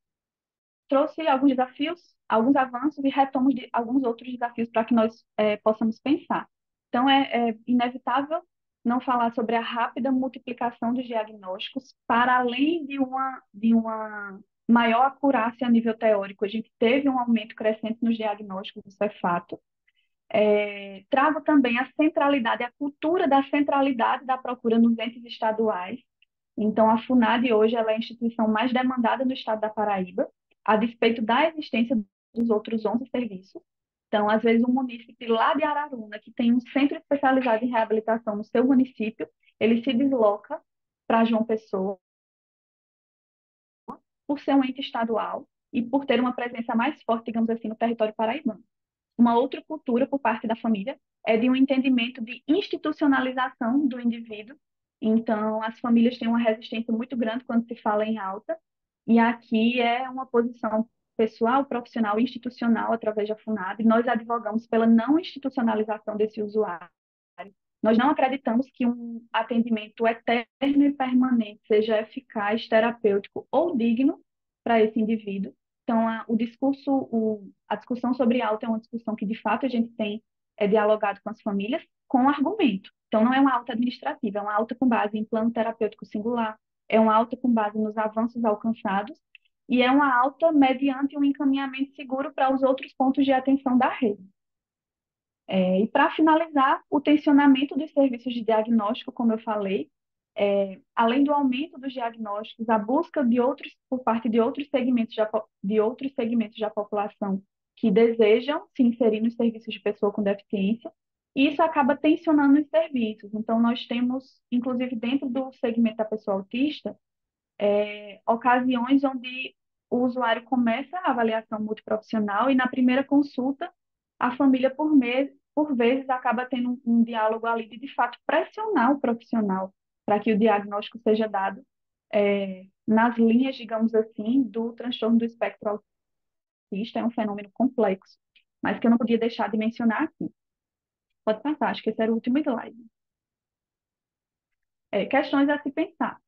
trouxe alguns desafios, alguns avanços e retomos de alguns outros desafios para que nós possamos pensar. Então, é inevitável não falar sobre a rápida multiplicação dos diagnósticos, para além de uma maior acurácia a nível teórico. A gente teve um aumento crescente nos diagnósticos, isso é fato. Trago também a centralidade, a cultura da centralidade da procura nos entes estaduais. Então, a FUNAD hoje ela é a instituição mais demandada no estado da Paraíba, a despeito da existência dos outros 11 serviços. Então, às vezes, um munícipe lá de Araruna, que tem um centro especializado em reabilitação no seu município, ele se desloca para João Pessoa por ser um ente estadual e por ter uma presença mais forte, digamos assim, no território paraibano. Uma outra cultura por parte da família é de um entendimento de institucionalização do indivíduo. Então, as famílias têm uma resistência muito grande quando se fala em alta, e aqui é uma posição pessoal, profissional e institucional através da FUNAB. Nós advogamos pela não institucionalização desse usuário. Nós não acreditamos que um atendimento eterno e permanente seja eficaz, terapêutico ou digno para esse indivíduo. Então, a discussão sobre alta é uma discussão que, de fato, a gente tem dialogado com as famílias com argumento. Então, não é uma alta administrativa, é uma alta com base em plano terapêutico singular, é uma alta com base nos avanços alcançados e é uma alta mediante um encaminhamento seguro para os outros pontos de atenção da rede. E para finalizar, o tensionamento dos serviços de diagnóstico, como eu falei, além do aumento dos diagnósticos, a busca por parte de outros segmentos da população que desejam se inserir nos serviços de pessoa com deficiência, e isso acaba tensionando os serviços. Então, nós temos, inclusive dentro do segmento da pessoa autista, ocasiões onde o usuário começa a avaliação multiprofissional e na primeira consulta a família por vezes acaba tendo um diálogo ali de fato pressionar o profissional para que o diagnóstico seja dado nas linhas, digamos assim, do transtorno do espectro autista. É um fenômeno complexo, mas que eu não podia deixar de mencionar aqui. Pode passar, acho que esse era o último slide. Questões a se pensar.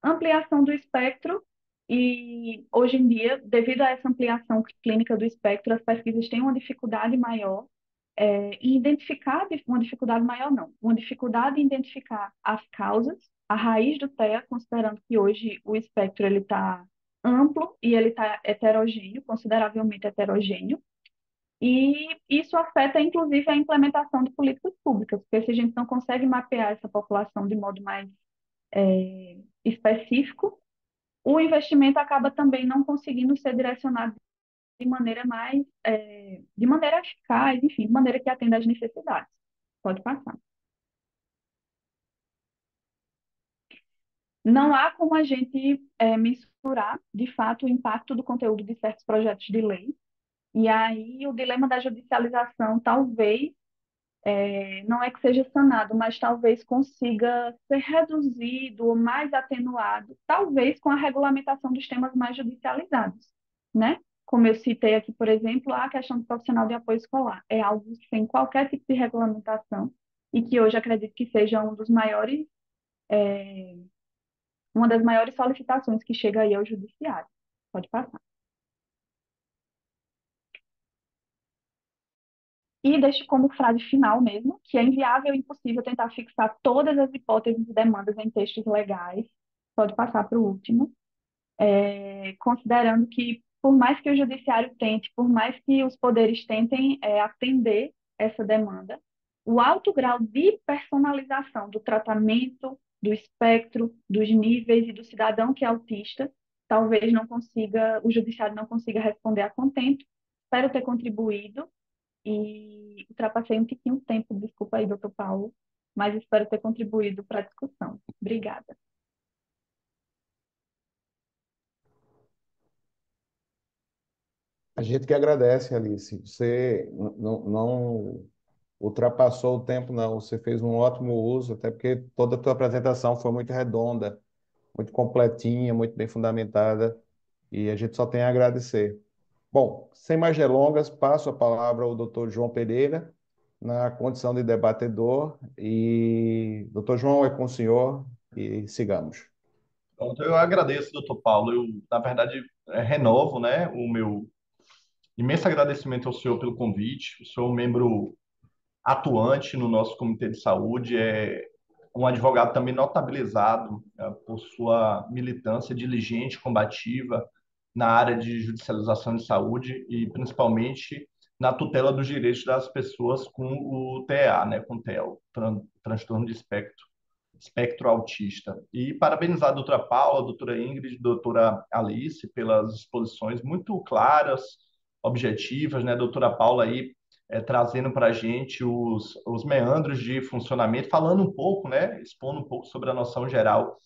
Ampliação do espectro, e hoje em dia, devido a essa ampliação clínica do espectro, as pesquisas têm uma dificuldade maior em identificar, uma dificuldade maior não, uma dificuldade em identificar as causas, a raiz do TEA, considerando que hoje o espectro ele está amplo e ele está heterogêneo, consideravelmente heterogêneo, e isso afeta, inclusive, a implementação de políticas públicas, porque se a gente não consegue mapear essa população de modo mais específico, o investimento acaba também não conseguindo ser direcionado de maneira eficaz, enfim, de maneira que atenda às necessidades. Pode passar. Não há como a gente mensurar, de fato, o impacto do conteúdo de certos projetos de lei. E aí o dilema da judicialização talvez não é que seja sanado, mas talvez consiga ser reduzido ou mais atenuado, talvez com a regulamentação dos temas mais judicializados, né? Como eu citei aqui, por exemplo, a questão do profissional de apoio escolar. É algo sem qualquer tipo de regulamentação e que hoje acredito que seja uma das maiores solicitações que chega aí ao judiciário. Pode passar. E deixo como frase final mesmo, que é inviável e impossível tentar fixar todas as hipóteses e demandas em textos legais. Pode passar para o último. Considerando que, por mais que o judiciário tente, por mais que os poderes tentem atender essa demanda, o alto grau de personalização do tratamento, do espectro, dos níveis e do cidadão que é autista, talvez não consiga, o judiciário não consiga responder a contento. Espero ter contribuído e ultrapassei um pouquinho o tempo, desculpa aí, doutor Paulo, mas espero ter contribuído para a discussão. Obrigada. A gente que agradece, Alice. Você não ultrapassou o tempo, não. Você fez um ótimo uso, até porque toda a tua apresentação foi muito redonda, muito completinha, muito bem fundamentada, e a gente só tem a agradecer. Bom, sem mais delongas, passo a palavra ao Dr. João Pereira, na condição de debatedor, e Dr. João, é com o senhor, e sigamos. Pronto, eu agradeço, doutor Paulo. Eu, na verdade, renovo, né, o meu imenso agradecimento ao senhor pelo convite. O senhor é um membro atuante no nosso Comitê de Saúde, é um advogado também notabilizado por sua militância diligente, combativa na área de judicialização de saúde e principalmente na tutela dos direitos das pessoas com o TEA, né, com TEL, transtorno de espectro autista. E parabenizar a doutora Paula, a doutora Ingrid, a doutora Alice pelas exposições muito claras, objetivas, né? A doutora Paula aí trazendo para a gente os meandros de funcionamento, falando um pouco, né? Expondo um pouco sobre a noção geral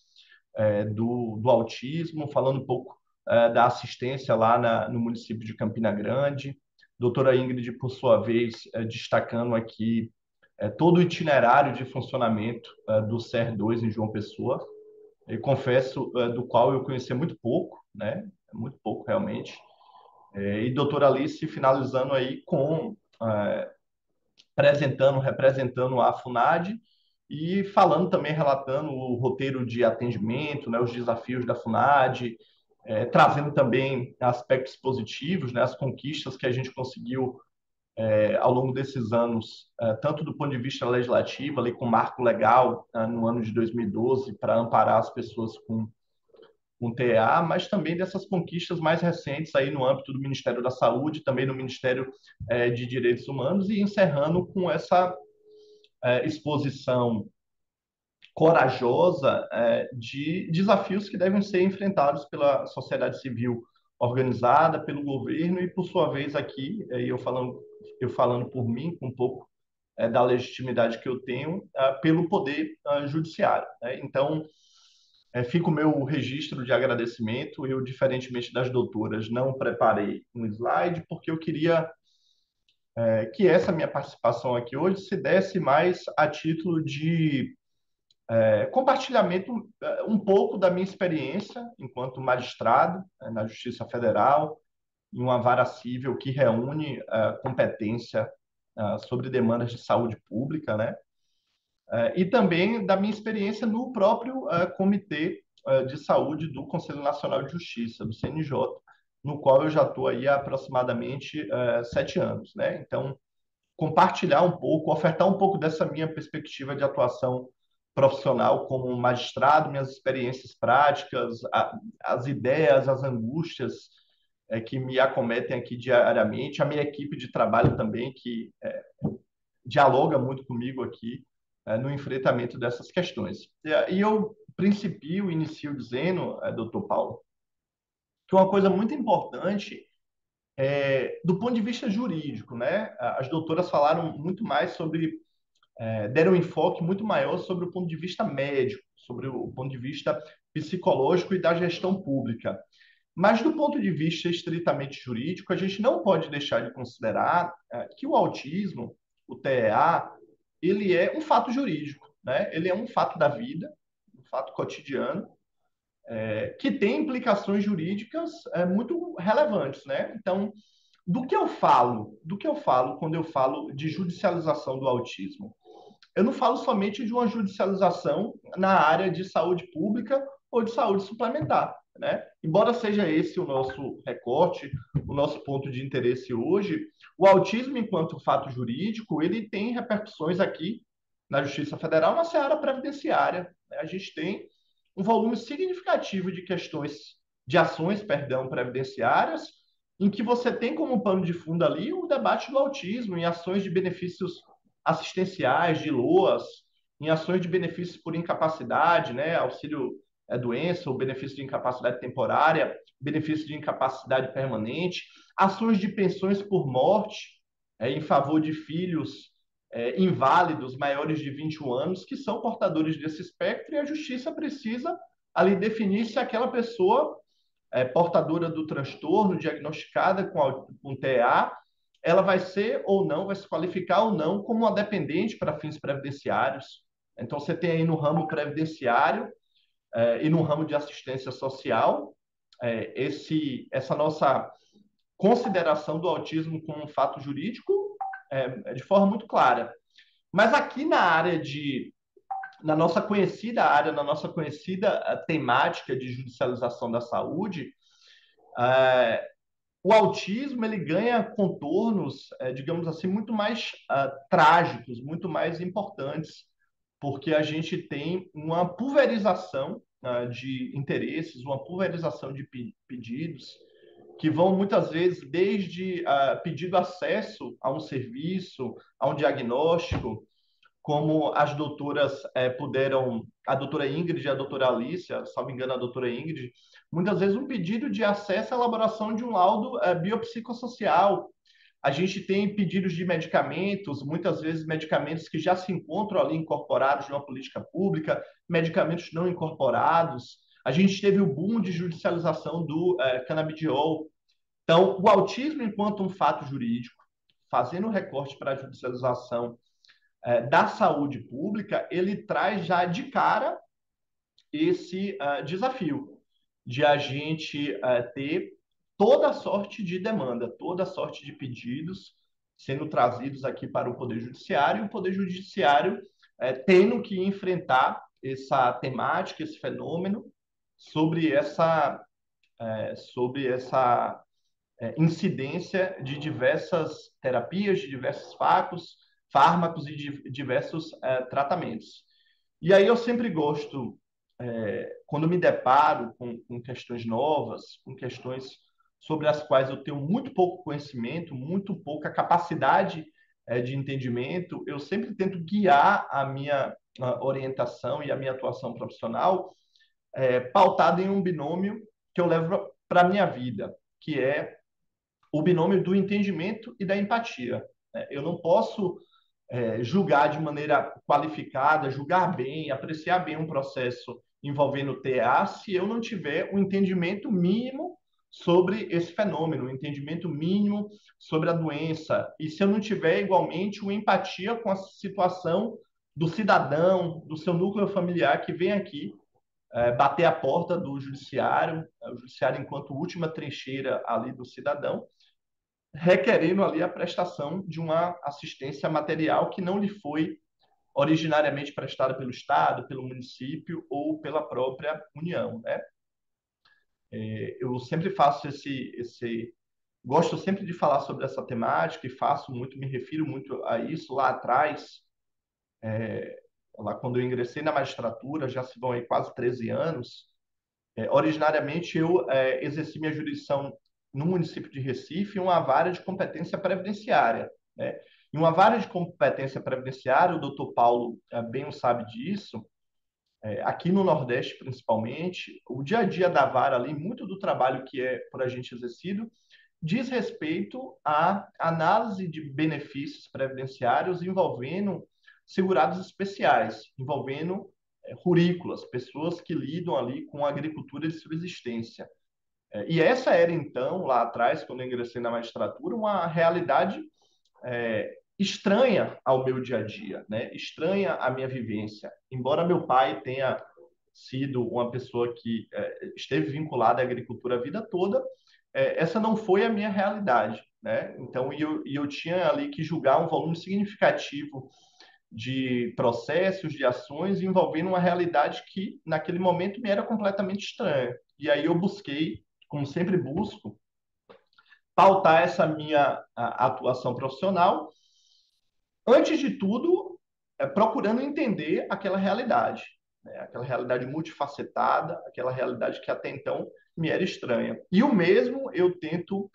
do autismo, falando um pouco da assistência lá no município de Campina Grande. Doutora Ingrid, por sua vez, destacando aqui todo o itinerário de funcionamento do CER2 em João Pessoa. Eu confesso do qual eu conhecia muito pouco, né? Muito pouco realmente. E doutora Alice finalizando aí com representando a FUNAD e falando também, relatando o roteiro de atendimento, né, os desafios da FUNAD, trazendo também aspectos positivos, né, as conquistas que a gente conseguiu ao longo desses anos, tanto do ponto de vista legislativo, ali com o marco legal no ano de 2012, para amparar as pessoas com TEA, mas também dessas conquistas mais recentes aí no âmbito do Ministério da Saúde, também no Ministério de Direitos Humanos, e encerrando com essa exposição corajosa de desafios que devem ser enfrentados pela sociedade civil organizada, pelo governo e, por sua vez, aqui, eu falando por mim, com um pouco da legitimidade que eu tenho, pelo poder judiciário. Né? Então, fica o meu registro de agradecimento. Eu, diferentemente das doutoras, não preparei um slide, porque eu queria que essa minha participação aqui hoje se desse mais a título de compartilhamento um pouco da minha experiência enquanto magistrado na Justiça Federal, em uma vara civil que reúne competência sobre demandas de saúde pública, né? E também da minha experiência no próprio Comitê de Saúde do Conselho Nacional de Justiça, do CNJ, no qual eu já estou aí há aproximadamente 7 anos, né? Então, compartilhar um pouco, ofertar um pouco dessa minha perspectiva de atuação profissional como magistrado, minhas experiências práticas, as ideias, as angústias que me acometem aqui diariamente, a minha equipe de trabalho também, que dialoga muito comigo aqui no enfrentamento dessas questões. E eu inicio dizendo, doutor Paulo, que uma coisa muito importante do ponto de vista jurídico, né? As doutoras falaram muito mais sobre deram um enfoque muito maior sobre o ponto de vista médico, sobre o ponto de vista psicológico e da gestão pública. Mas, do ponto de vista estritamente jurídico, a gente não pode deixar de considerar que o autismo, o TEA, ele é um fato jurídico, né? Ele é um fato da vida, um fato cotidiano, que tem implicações jurídicas muito relevantes, né? Então, do que eu falo? Do que eu falo quando eu falo de judicialização do autismo? Eu não falo somente de uma judicialização na área de saúde pública ou de saúde suplementar. né? Embora seja esse o nosso recorte, o nosso ponto de interesse hoje, o autismo, enquanto fato jurídico, ele tem repercussões aqui na Justiça Federal, na seara previdenciária, né? A gente tem um volume significativo de questões, de ações, perdão, previdenciárias, em que você tem como pano de fundo ali o debate do autismo, em ações de benefícios assistenciais, de LOAS, em ações de benefícios por incapacidade, né, auxílio doença, ou benefício de incapacidade temporária, benefício de incapacidade permanente, ações de pensões por morte, em favor de filhos inválidos maiores de 21 anos que são portadores desse espectro, e a justiça precisa ali definir se aquela pessoa portadora do transtorno, diagnosticada com TEA, ela vai ser ou não, vai se qualificar ou não como uma dependente para fins previdenciários. Então, você tem aí no ramo previdenciário e no ramo de assistência social essa nossa consideração do autismo como um fato jurídico de forma muito clara. Mas aqui na nossa conhecida área, na nossa conhecida temática de judicialização da saúde, o autismo ele ganha contornos, digamos assim, muito mais trágicos, muito mais importantes, porque a gente tem uma pulverização de interesses, uma pulverização de pedidos, que vão muitas vezes desde pedido acesso a um serviço, a um diagnóstico, como as doutoras puderam, a doutora Ingrid e a doutora Alicia, se não me engano, a doutora Ingrid, muitas vezes um pedido de acesso à elaboração de um laudo biopsicossocial. A gente tem pedidos de medicamentos, muitas vezes medicamentos que já se encontram ali incorporados numa política pública, medicamentos não incorporados. A gente teve o boom de judicialização do canabidiol. Então, o autismo, enquanto um fato jurídico, fazendo recorte para a judicialização da saúde pública, ele traz já de cara esse desafio de a gente ter toda sorte de demanda, toda sorte de pedidos sendo trazidos aqui para o Poder Judiciário, e o Poder Judiciário tendo que enfrentar essa temática, esse fenômeno, sobre essa incidência de diversas terapias, de diversos fármacos e de diversos tratamentos. E aí eu sempre gosto, quando me deparo com questões novas, com questões sobre as quais eu tenho muito pouco conhecimento, muito pouca capacidade de entendimento, eu sempre tento guiar a minha orientação e a minha atuação profissional pautada em um binômio que eu levo para a minha vida, que é o binômio do entendimento e da empatia. Eu não posso julgar de maneira qualificada, julgar bem, apreciar bem um processo envolvendo TEA se eu não tiver um entendimento mínimo sobre esse fenômeno, um entendimento mínimo sobre a doença, e se eu não tiver igualmente uma empatia com a situação do cidadão, do seu núcleo familiar que vem aqui bater a porta do judiciário, o judiciário enquanto última trincheira ali do cidadão, requerendo ali a prestação de uma assistência material que não lhe foi originariamente prestada pelo Estado, pelo município ou pela própria União, né? Eu sempre faço gosto sempre de falar sobre essa temática e faço muito, me refiro muito a isso lá atrás, lá quando eu ingressei na magistratura, já se vão aí quase 13 anos. Originariamente eu exerci minha jurisdição no município de Recife, em uma vara de competência previdenciária, né? Em uma vara de competência previdenciária, o doutor Paulo bem o sabe disso, aqui no Nordeste principalmente, o dia a dia da vara ali, muito do trabalho que é por a gente exercido, diz respeito à análise de benefícios previdenciários envolvendo segurados especiais, envolvendo rurícolas, pessoas que lidam ali com a agricultura de subsistência. E essa era, então, lá atrás, quando eu ingressei na magistratura, uma realidade estranha ao meu dia a dia, né? Estranha à minha vivência. Embora meu pai tenha sido uma pessoa que esteve vinculada à agricultura a vida toda, essa não foi a minha realidade, né? Então, eu tinha ali que julgar um volume significativo de processos, de ações envolvendo uma realidade que, naquele momento, me era completamente estranha. E aí eu busquei, como sempre busco, pautar essa minha atuação profissional, antes de tudo, procurando entender aquela realidade, né? Aquela realidade multifacetada, aquela realidade que até então me era estranha. E o mesmo eu tento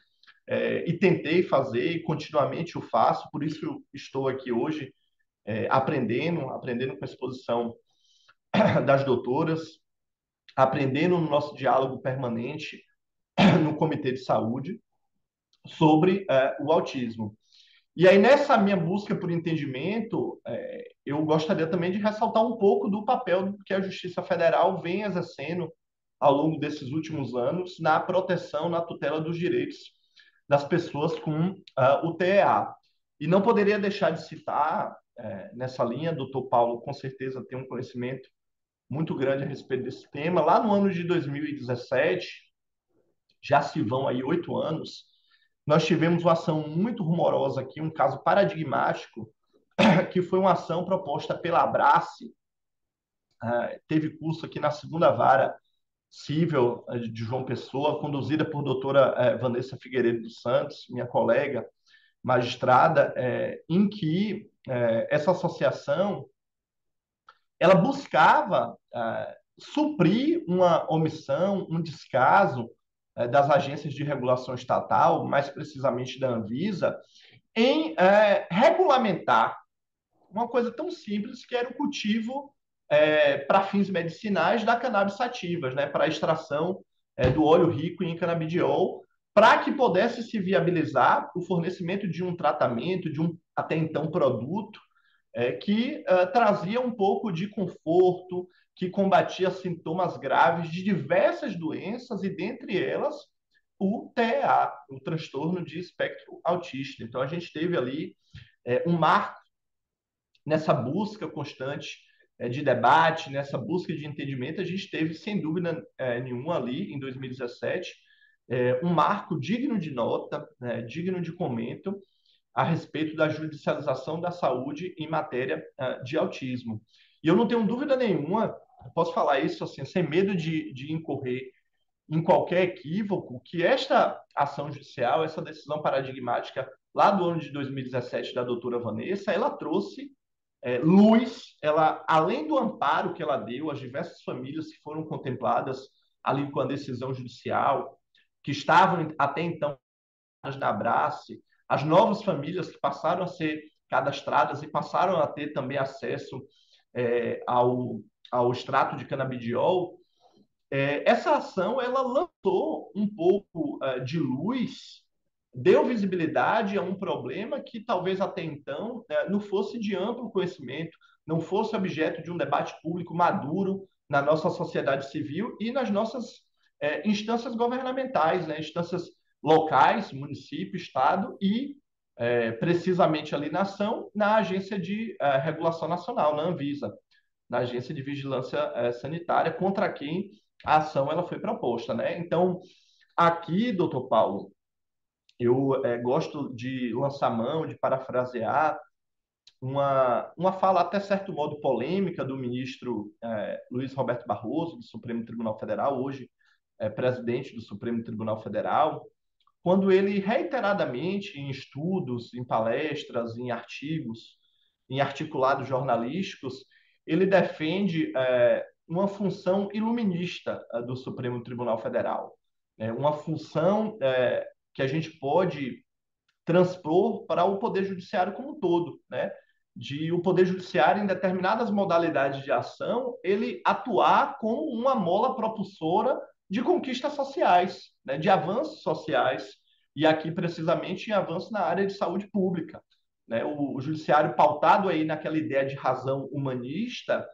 e tentei fazer e continuamente o faço, por isso eu estou aqui hoje aprendendo com a exposição das doutoras, aprendendo no nosso diálogo permanente no Comitê de Saúde sobre o autismo. E aí, nessa minha busca por entendimento, eu gostaria também de ressaltar um pouco do papel que a Justiça Federal vem exercendo ao longo desses últimos anos na proteção, na tutela dos direitos das pessoas com o TEA. E não poderia deixar de citar, nessa linha, doutor Paulo com certeza tem um conhecimento muito grande a respeito desse tema. Lá no ano de 2017, já se vão aí 8 anos, nós tivemos uma ação muito rumorosa aqui, um caso paradigmático, que foi uma ação proposta pela Abrace, teve curso aqui na segunda vara civil de João Pessoa, conduzida por doutora Vanessa Figueiredo dos Santos, minha colega magistrada, em que essa associação ela buscava suprir uma omissão, um descaso das agências de regulação estatal, mais precisamente da Anvisa, em regulamentar uma coisa tão simples que era o cultivo para fins medicinais da cannabis sativas, né, para a extração do óleo rico em canabidiol, para que pudesse se viabilizar o fornecimento de um tratamento, de um até então produto que trazia um pouco de conforto, que combatia sintomas graves de diversas doenças e, dentre elas, o TEA, o transtorno de espectro autista. Então, a gente teve ali um marco nessa busca constante de debate, nessa busca de entendimento. A gente teve, sem dúvida nenhuma, ali, em 2017, um marco digno de nota, digno de comento, a respeito da judicialização da saúde em matéria de autismo. E eu não tenho dúvida nenhuma, posso falar isso assim, sem medo de incorrer em qualquer equívoco, que esta ação judicial, essa decisão paradigmática lá do ano de 2017 da doutora Vanessa, ela trouxe luz, ela, além do amparo que ela deu às diversas famílias que foram contempladas ali com a decisão judicial, que estavam até então na Abrace, as novas famílias que passaram a ser cadastradas e passaram a ter também acesso ao extrato de canabidiol, essa ação ela lançou um pouco de luz, deu visibilidade a um problema que talvez até então não fosse de amplo conhecimento, não fosse objeto de um debate público maduro na nossa sociedade civil e nas nossas instâncias governamentais, né? Instâncias locais, município, estado e, precisamente ali na ação, na Agência de Regulação Nacional, na Anvisa, na Agência de Vigilância Sanitária, contra quem a ação ela foi proposta, né? Então, aqui, doutor Paulo, eu gosto de lançar mão, de parafrasear uma fala até certo modo polêmica do ministro Luiz Roberto Barroso, do Supremo Tribunal Federal, hoje presidente do Supremo Tribunal Federal, quando ele reiteradamente, em estudos, em palestras, em artigos, em articulados jornalísticos, ele defende uma função iluminista do Supremo Tribunal Federal, uma função que a gente pode transpor para o Poder Judiciário como um todo, né? De o Poder Judiciário, em determinadas modalidades de ação, ele atuar como uma mola propulsora de conquistas sociais, né? De avanços sociais, e aqui precisamente em avanço na área de saúde pública, né? O Judiciário pautado aí naquela ideia de razão humanista,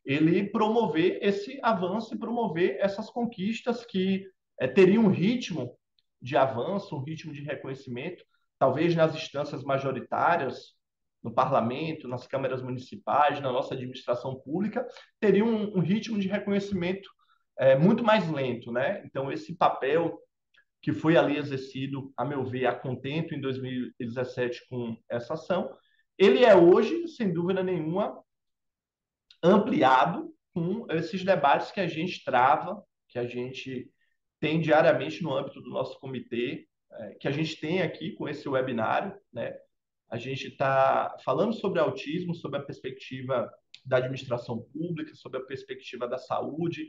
ele promover esse avanço e promover essas conquistas que teriam um ritmo de avanço, um ritmo de reconhecimento, talvez nas instâncias majoritárias, no parlamento, nas câmaras municipais, na nossa administração pública, teriam um ritmo de reconhecimento muito mais lento, né? Então, esse papel que foi ali exercido, a meu ver, a contento em 2017 com essa ação, ele é hoje, sem dúvida nenhuma, ampliado com esses debates que a gente trava, que a gente tem diariamente no âmbito do nosso comitê, que a gente tem aqui com esse webinário, né? A gente está falando sobre autismo, sobre a perspectiva da administração pública, sobre a perspectiva da saúde,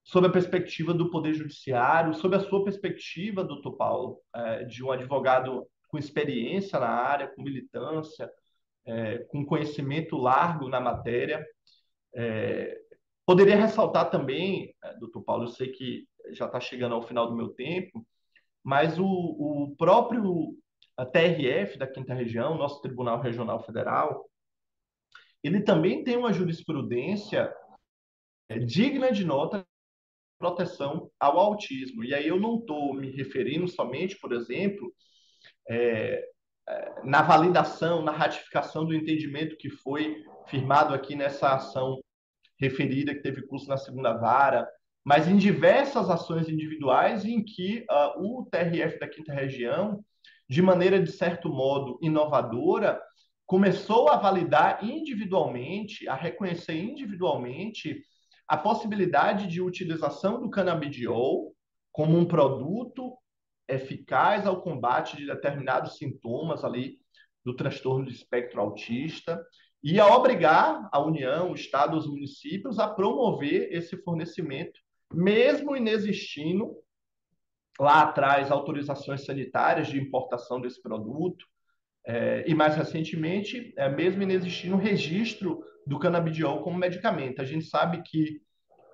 sobre a perspectiva do Poder Judiciário, sobre a sua perspectiva, doutor Paulo, de um advogado com experiência na área, com militância, com conhecimento largo na matéria. Poderia ressaltar também, doutor Paulo, eu sei que já está chegando ao final do meu tempo, mas o próprio TRF da Quinta Região, nosso Tribunal Regional Federal, ele também tem uma jurisprudência digna de nota de proteção ao autismo. E aí eu não estou me referindo somente, por exemplo, na validação, na ratificação do entendimento que foi firmado aqui nessa ação referida, que teve curso na segunda vara, mas em diversas ações individuais em que o TRF da Quinta Região, de maneira, de certo modo, inovadora, começou a validar individualmente, a reconhecer individualmente a possibilidade de utilização do canabidiol como um produto eficaz ao combate de determinados sintomas ali do transtorno do espectro autista, e a obrigar a União, o Estado e os municípios a promover esse fornecimento, mesmo inexistindo lá atrás autorizações sanitárias de importação desse produto, e mais recentemente, mesmo inexistindo o registro do canabidiol como medicamento. A gente sabe que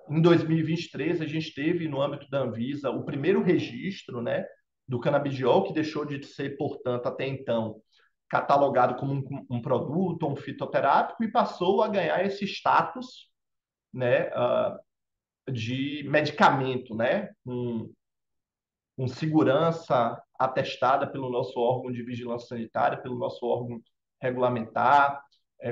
em 2023 a gente teve no âmbito da Anvisa o primeiro registro, né, do canabidiol, que deixou de ser, portanto, até então, catalogado como um produto, um fitoterápico, e passou a ganhar esse status, né, de medicamento, né, com segurança atestada pelo nosso órgão de vigilância sanitária, pelo nosso órgão regulamentar,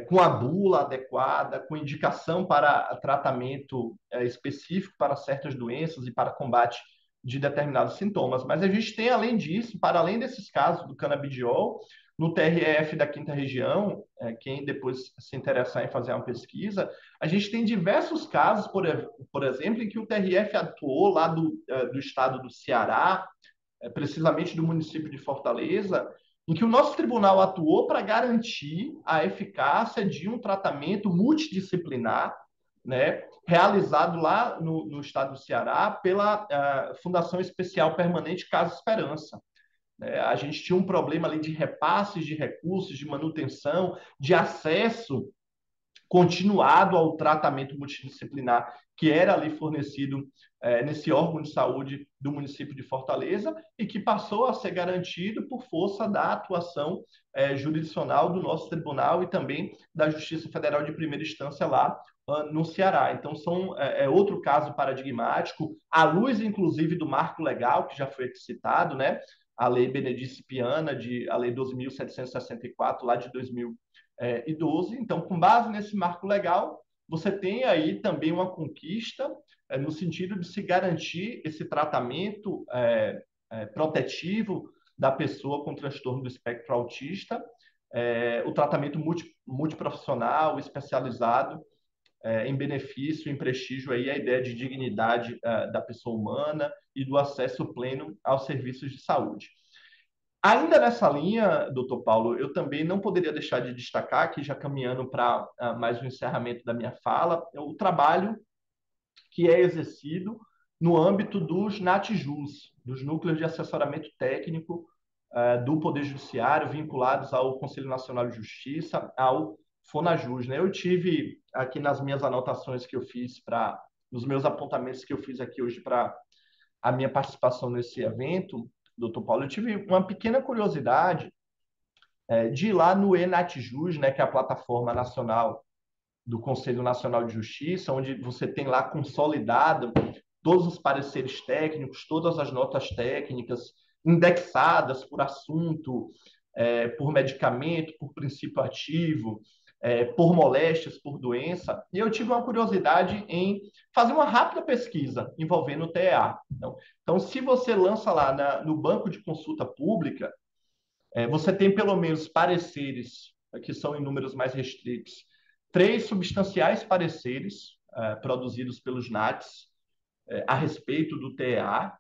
com a bula adequada, com indicação para tratamento específico para certas doenças e para combate de determinados sintomas. Mas a gente tem, além disso, para além desses casos do canabidiol, no TRF da Quinta Região, quem depois se interessar em fazer uma pesquisa, a gente tem diversos casos, por exemplo, em que o TRF atuou lá do estado do Ceará, precisamente do município de Fortaleza, em que o nosso tribunal atuou para garantir a eficácia de um tratamento multidisciplinar, né, realizado lá no estado do Ceará pela Fundação Especial Permanente Casa Esperança. A gente tinha um problema ali de repasses de recursos, de manutenção, de acesso continuado ao tratamento multidisciplinar que era ali fornecido nesse órgão de saúde do município de Fortaleza e que passou a ser garantido por força da atuação jurisdicional do nosso tribunal e também da Justiça Federal de Primeira Instância lá no Ceará. Então, é outro caso paradigmático, à luz, inclusive, do marco legal, que já foi aqui citado, né? A Lei Benedice Piana, a Lei 12.764, lá de 2012. Então, com base nesse marco legal, você tem aí também uma conquista no sentido de se garantir esse tratamento protetivo da pessoa com transtorno do espectro autista, o tratamento multiprofissional, especializado, em benefício, em prestígio aí a ideia de dignidade da pessoa humana e do acesso pleno aos serviços de saúde. Ainda nessa linha, doutor Paulo, eu também não poderia deixar de destacar, aqui já caminhando para mais um encerramento da minha fala, o trabalho que é exercido no âmbito dos NATJUS, dos Núcleos de Assessoramento Técnico do Poder Judiciário, vinculados ao Conselho Nacional de Justiça, ao FONAJUS. Né? Eu tive aqui nas minhas anotações que eu fiz, nos meus apontamentos que eu fiz aqui hoje para a minha participação nesse evento, doutor Paulo, eu tive uma pequena curiosidade de ir lá no ENATJUS, né, que é a plataforma nacional do Conselho Nacional de Justiça, onde você tem lá consolidado todos os pareceres técnicos, todas as notas técnicas, indexadas por assunto, por medicamento, por princípio ativo, por moléstias, por doença, e eu tive uma curiosidade em fazer uma rápida pesquisa envolvendo o TEA. Então, se você lança lá no banco de consulta pública, você tem pelo menos pareceres que são em números mais restritos, 3 substanciais pareceres produzidos pelos NATs a respeito do TEA,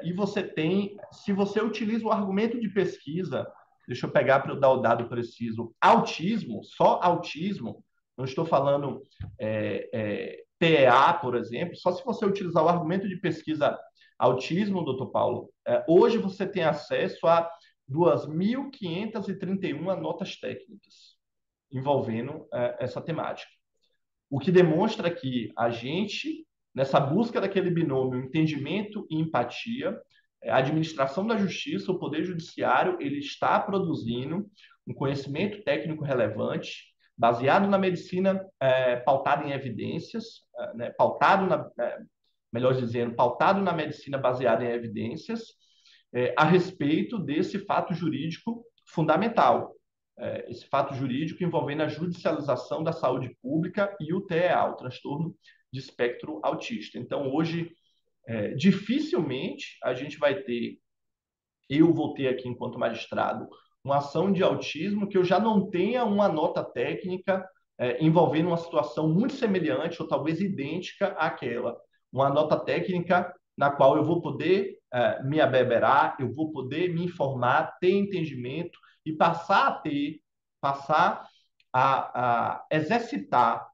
e você tem, se você utiliza o argumento de pesquisa, deixa eu pegar para eu dar o dado preciso, autismo, só autismo, não estou falando TEA, por exemplo, só se você utilizar o argumento de pesquisa autismo, doutor Paulo, hoje você tem acesso a 2.531 notas técnicas envolvendo essa temática. O que demonstra que a gente, nessa busca daquele binômio entendimento e empatia, a administração da justiça, o Poder Judiciário, ele está produzindo um conhecimento técnico relevante, baseado na medicina pautada em evidências, melhor dizendo, pautado na medicina baseada em evidências, a respeito desse fato jurídico fundamental. Esse fato jurídico envolvendo a judicialização da saúde pública e o TEA, o transtorno de espectro autista. Então, hoje, dificilmente a gente vai ter, eu vou ter aqui enquanto magistrado, uma ação de autismo que eu já não tenha uma nota técnica envolvendo uma situação muito semelhante ou talvez idêntica àquela. Uma nota técnica na qual eu vou poder me abeberar, eu vou poder me informar, ter entendimento e passar a exercitar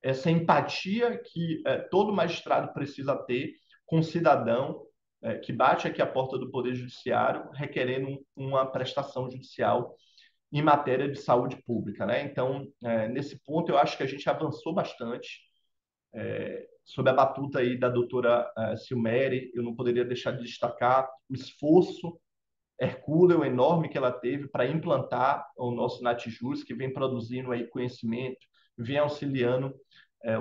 essa empatia que todo magistrado precisa ter com o cidadão que bate aqui à porta do Poder Judiciário requerendo uma prestação judicial em matéria de saúde pública, né? Então, nesse ponto, eu acho que a gente avançou bastante. Sob a batuta aí da doutora Silmere, eu não poderia deixar de destacar o esforço hercúleo enorme que ela teve para implantar o nosso NatJus, que vem produzindo aí conhecimento, vem auxiliando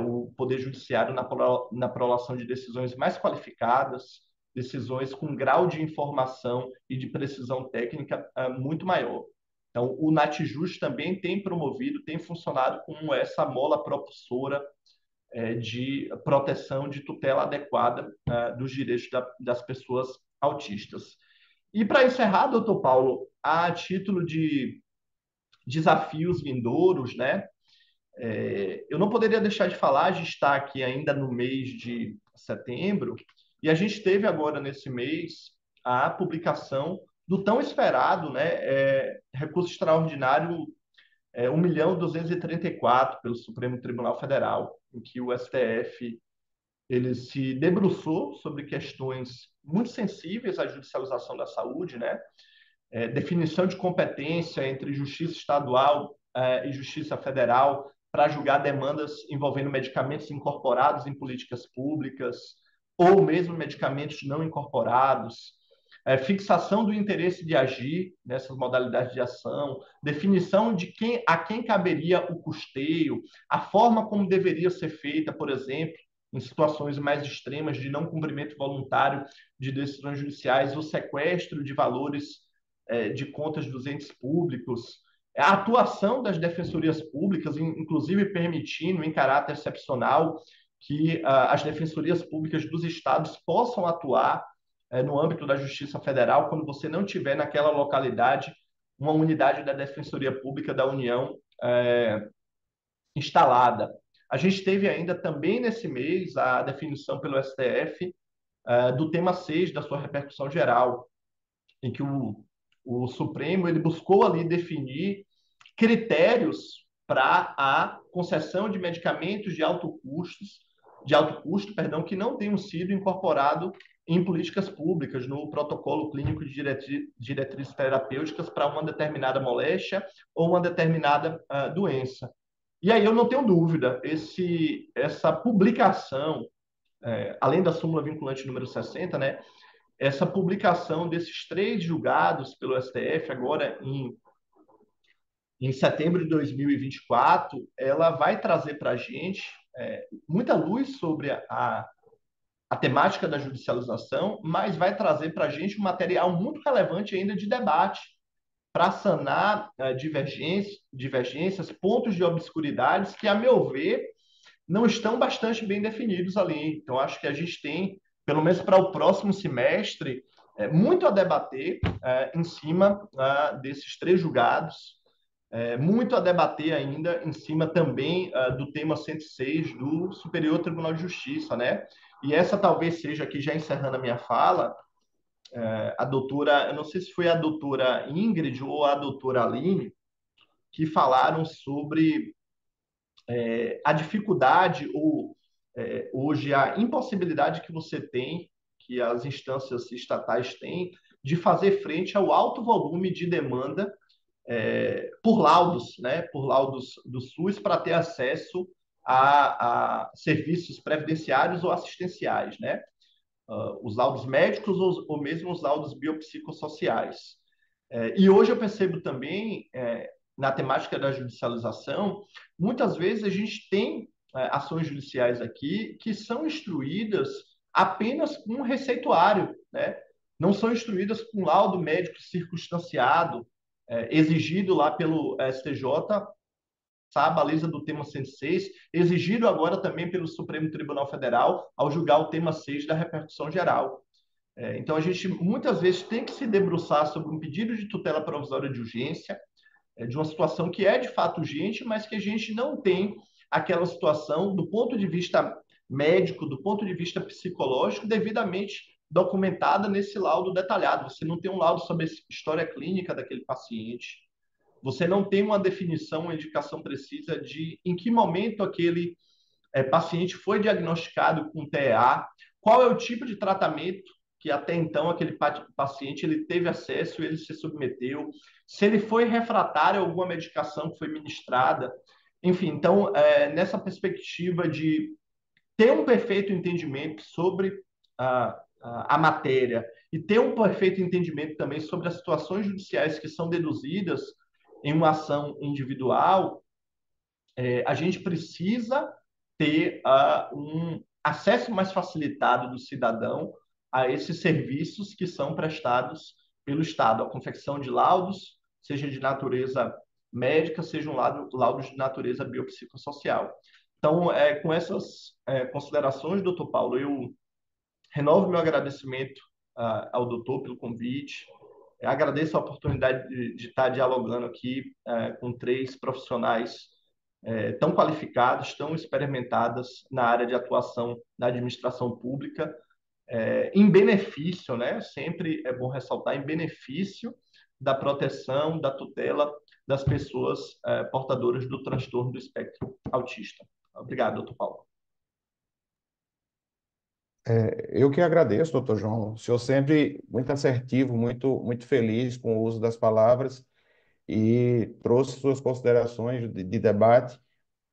o Poder Judiciário na prolação de decisões mais qualificadas, decisões com grau de informação e de precisão técnica muito maior. Então, o NatJus também tem promovido, tem funcionado como essa mola propulsora de proteção, de tutela adequada dos direitos das pessoas autistas. E para encerrar, doutor Paulo, a título de desafios vindouros, né? Eu não poderia deixar de falar, a gente está aqui ainda no mês de setembro, e a gente teve agora nesse mês a publicação do tão esperado, né, recurso extraordinário 1.234 pelo Supremo Tribunal Federal, em que o STF ele se debruçou sobre questões muito sensíveis à judicialização da saúde, né? Definição de competência entre justiça estadual e justiça federal para julgar demandas envolvendo medicamentos incorporados em políticas públicas ou mesmo medicamentos não incorporados, fixação do interesse de agir nessas modalidades de ação, definição de a quem caberia o custeio, a forma como deveria ser feita, por exemplo, em situações mais extremas de não cumprimento voluntário de decisões judiciais, o sequestro de valores de contas dos entes públicos, a atuação das defensorias públicas, inclusive permitindo, em caráter excepcional, que as defensorias públicas dos estados possam atuar no âmbito da Justiça Federal quando você não tiver naquela localidade uma unidade da Defensoria Pública da União instalada. A gente teve ainda também nesse mês a definição pelo STF do tema 6 da sua repercussão geral, em que o Supremo ele buscou ali definir critérios para a concessão de medicamentos de alto custo, que não tenham sido incorporados em políticas públicas, no protocolo clínico de diretrizes terapêuticas para uma determinada moléstia ou uma determinada doença. E aí eu não tenho dúvida, essa publicação, além da súmula vinculante número 60, né, essa publicação desses 3 julgados pelo STF agora em setembro de 2024, ela vai trazer para a gente muita luz sobre a temática da judicialização, mas vai trazer para a gente um material muito relevante ainda de debate para sanar divergências, pontos de obscuridades que, a meu ver, não estão bastante bem definidos ali. Então, acho que a gente tem, pelo menos para o próximo semestre, muito a debater em cima desses 3 julgados Muito a debater ainda em cima também do tema 106 do Superior Tribunal de Justiça, né? E essa talvez seja, aqui já encerrando a minha fala, a doutora, eu não sei se foi a doutora Ingrid ou a doutora Aline, que falaram sobre a dificuldade ou hoje a impossibilidade que você tem, que as instâncias estatais têm, de fazer frente ao alto volume de demanda por laudos, né? Por laudos do SUS para ter acesso a serviços previdenciários ou assistenciais, né? Os laudos médicos ou mesmo os laudos biopsicossociais. E hoje eu percebo também, na temática da judicialização, muitas vezes a gente tem ações judiciais aqui que são instruídas apenas com um receituário, né? Não são instruídas com laudo médico circunstanciado, exigido lá pelo STJ, a baliza do tema 106, exigido agora também pelo Supremo Tribunal Federal ao julgar o tema 6 da repercussão geral. Então, a gente muitas vezes tem que se debruçar sobre um pedido de tutela provisória de urgência, de uma situação que é de fato urgente, mas que a gente não tem aquela situação do ponto de vista médico, do ponto de vista psicológico, devidamente documentada nesse laudo detalhado. Você não tem um laudo sobre a história clínica daquele paciente, você não tem uma definição, uma indicação precisa de em que momento aquele paciente foi diagnosticado com TEA, qual é o tipo de tratamento que até então aquele paciente ele teve acesso, ele se submeteu, se ele foi refratário a alguma medicação que foi ministrada. Enfim, então, nessa perspectiva de ter um perfeito entendimento sobre a matéria e ter um perfeito entendimento também sobre as situações judiciais que são deduzidas em uma ação individual, a gente precisa ter um acesso mais facilitado do cidadão a esses serviços que são prestados pelo Estado, a confecção de laudos, seja de natureza médica, sejam laudos de natureza biopsicossocial. Então, com essas considerações, doutor Paulo, eu renovo meu agradecimento ao doutor pelo convite. Agradeço a oportunidade de estar dialogando aqui com três profissionais tão qualificados, tão experimentadas na área de atuação na administração pública, em benefício, né? Sempre é bom ressaltar, em benefício da proteção, da tutela das pessoas portadoras do transtorno do espectro autista. Obrigado, doutor Paulo. Eu que agradeço, doutor João. O senhor sempre muito assertivo, muito feliz com o uso das palavras e trouxe suas considerações de debate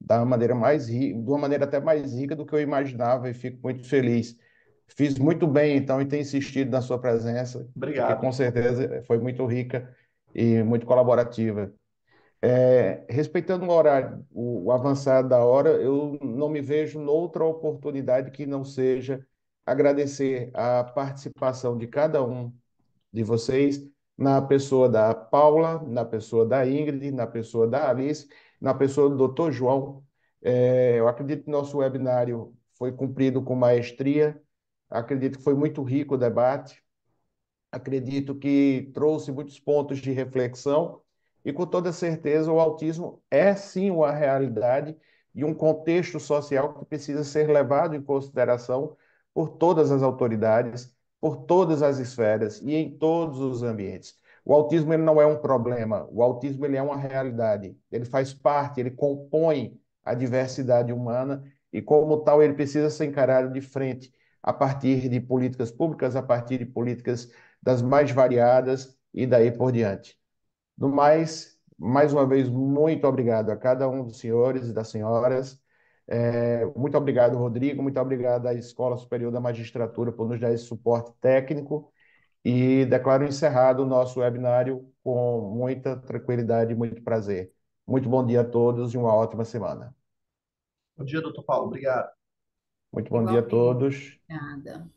da maneira de uma maneira até mais rica do que eu imaginava e fico muito feliz. Fiz muito bem, então, em ter insistido na sua presença, porque Obrigado. com certeza foi muito rica e muito colaborativa. Respeitando o horário, o avançar da hora, eu não me vejo noutra oportunidade que não seja agradecer a participação de cada um de vocês, na pessoa da Paula, na pessoa da Ingrid, na pessoa da Alice, na pessoa do Dr. João. Eu acredito que nosso webinário foi cumprido com maestria, acredito que foi muito rico o debate, acredito que trouxe muitos pontos de reflexão e, com toda certeza, o autismo é sim uma realidade e um contexto social que precisa ser levado em consideração por todas as autoridades, por todas as esferas e em todos os ambientes. O autismo ele não é um problema, o autismo ele é uma realidade, ele faz parte, ele compõe a diversidade humana e, como tal, ele precisa ser encarado de frente a partir de políticas públicas, a partir de políticas das mais variadas e daí por diante. No mais uma vez, muito obrigado a cada um dos senhores e das senhoras. Muito obrigado, Rodrigo. Muito obrigado à Escola Superior da Magistratura por nos dar esse suporte técnico. E declaro encerrado o nosso webinário com muita tranquilidade e muito prazer. Muito bom dia a todos e uma ótima semana. Bom dia, doutor Paulo. Obrigado. Muito bom dia a Igualmente. todos. Obrigada.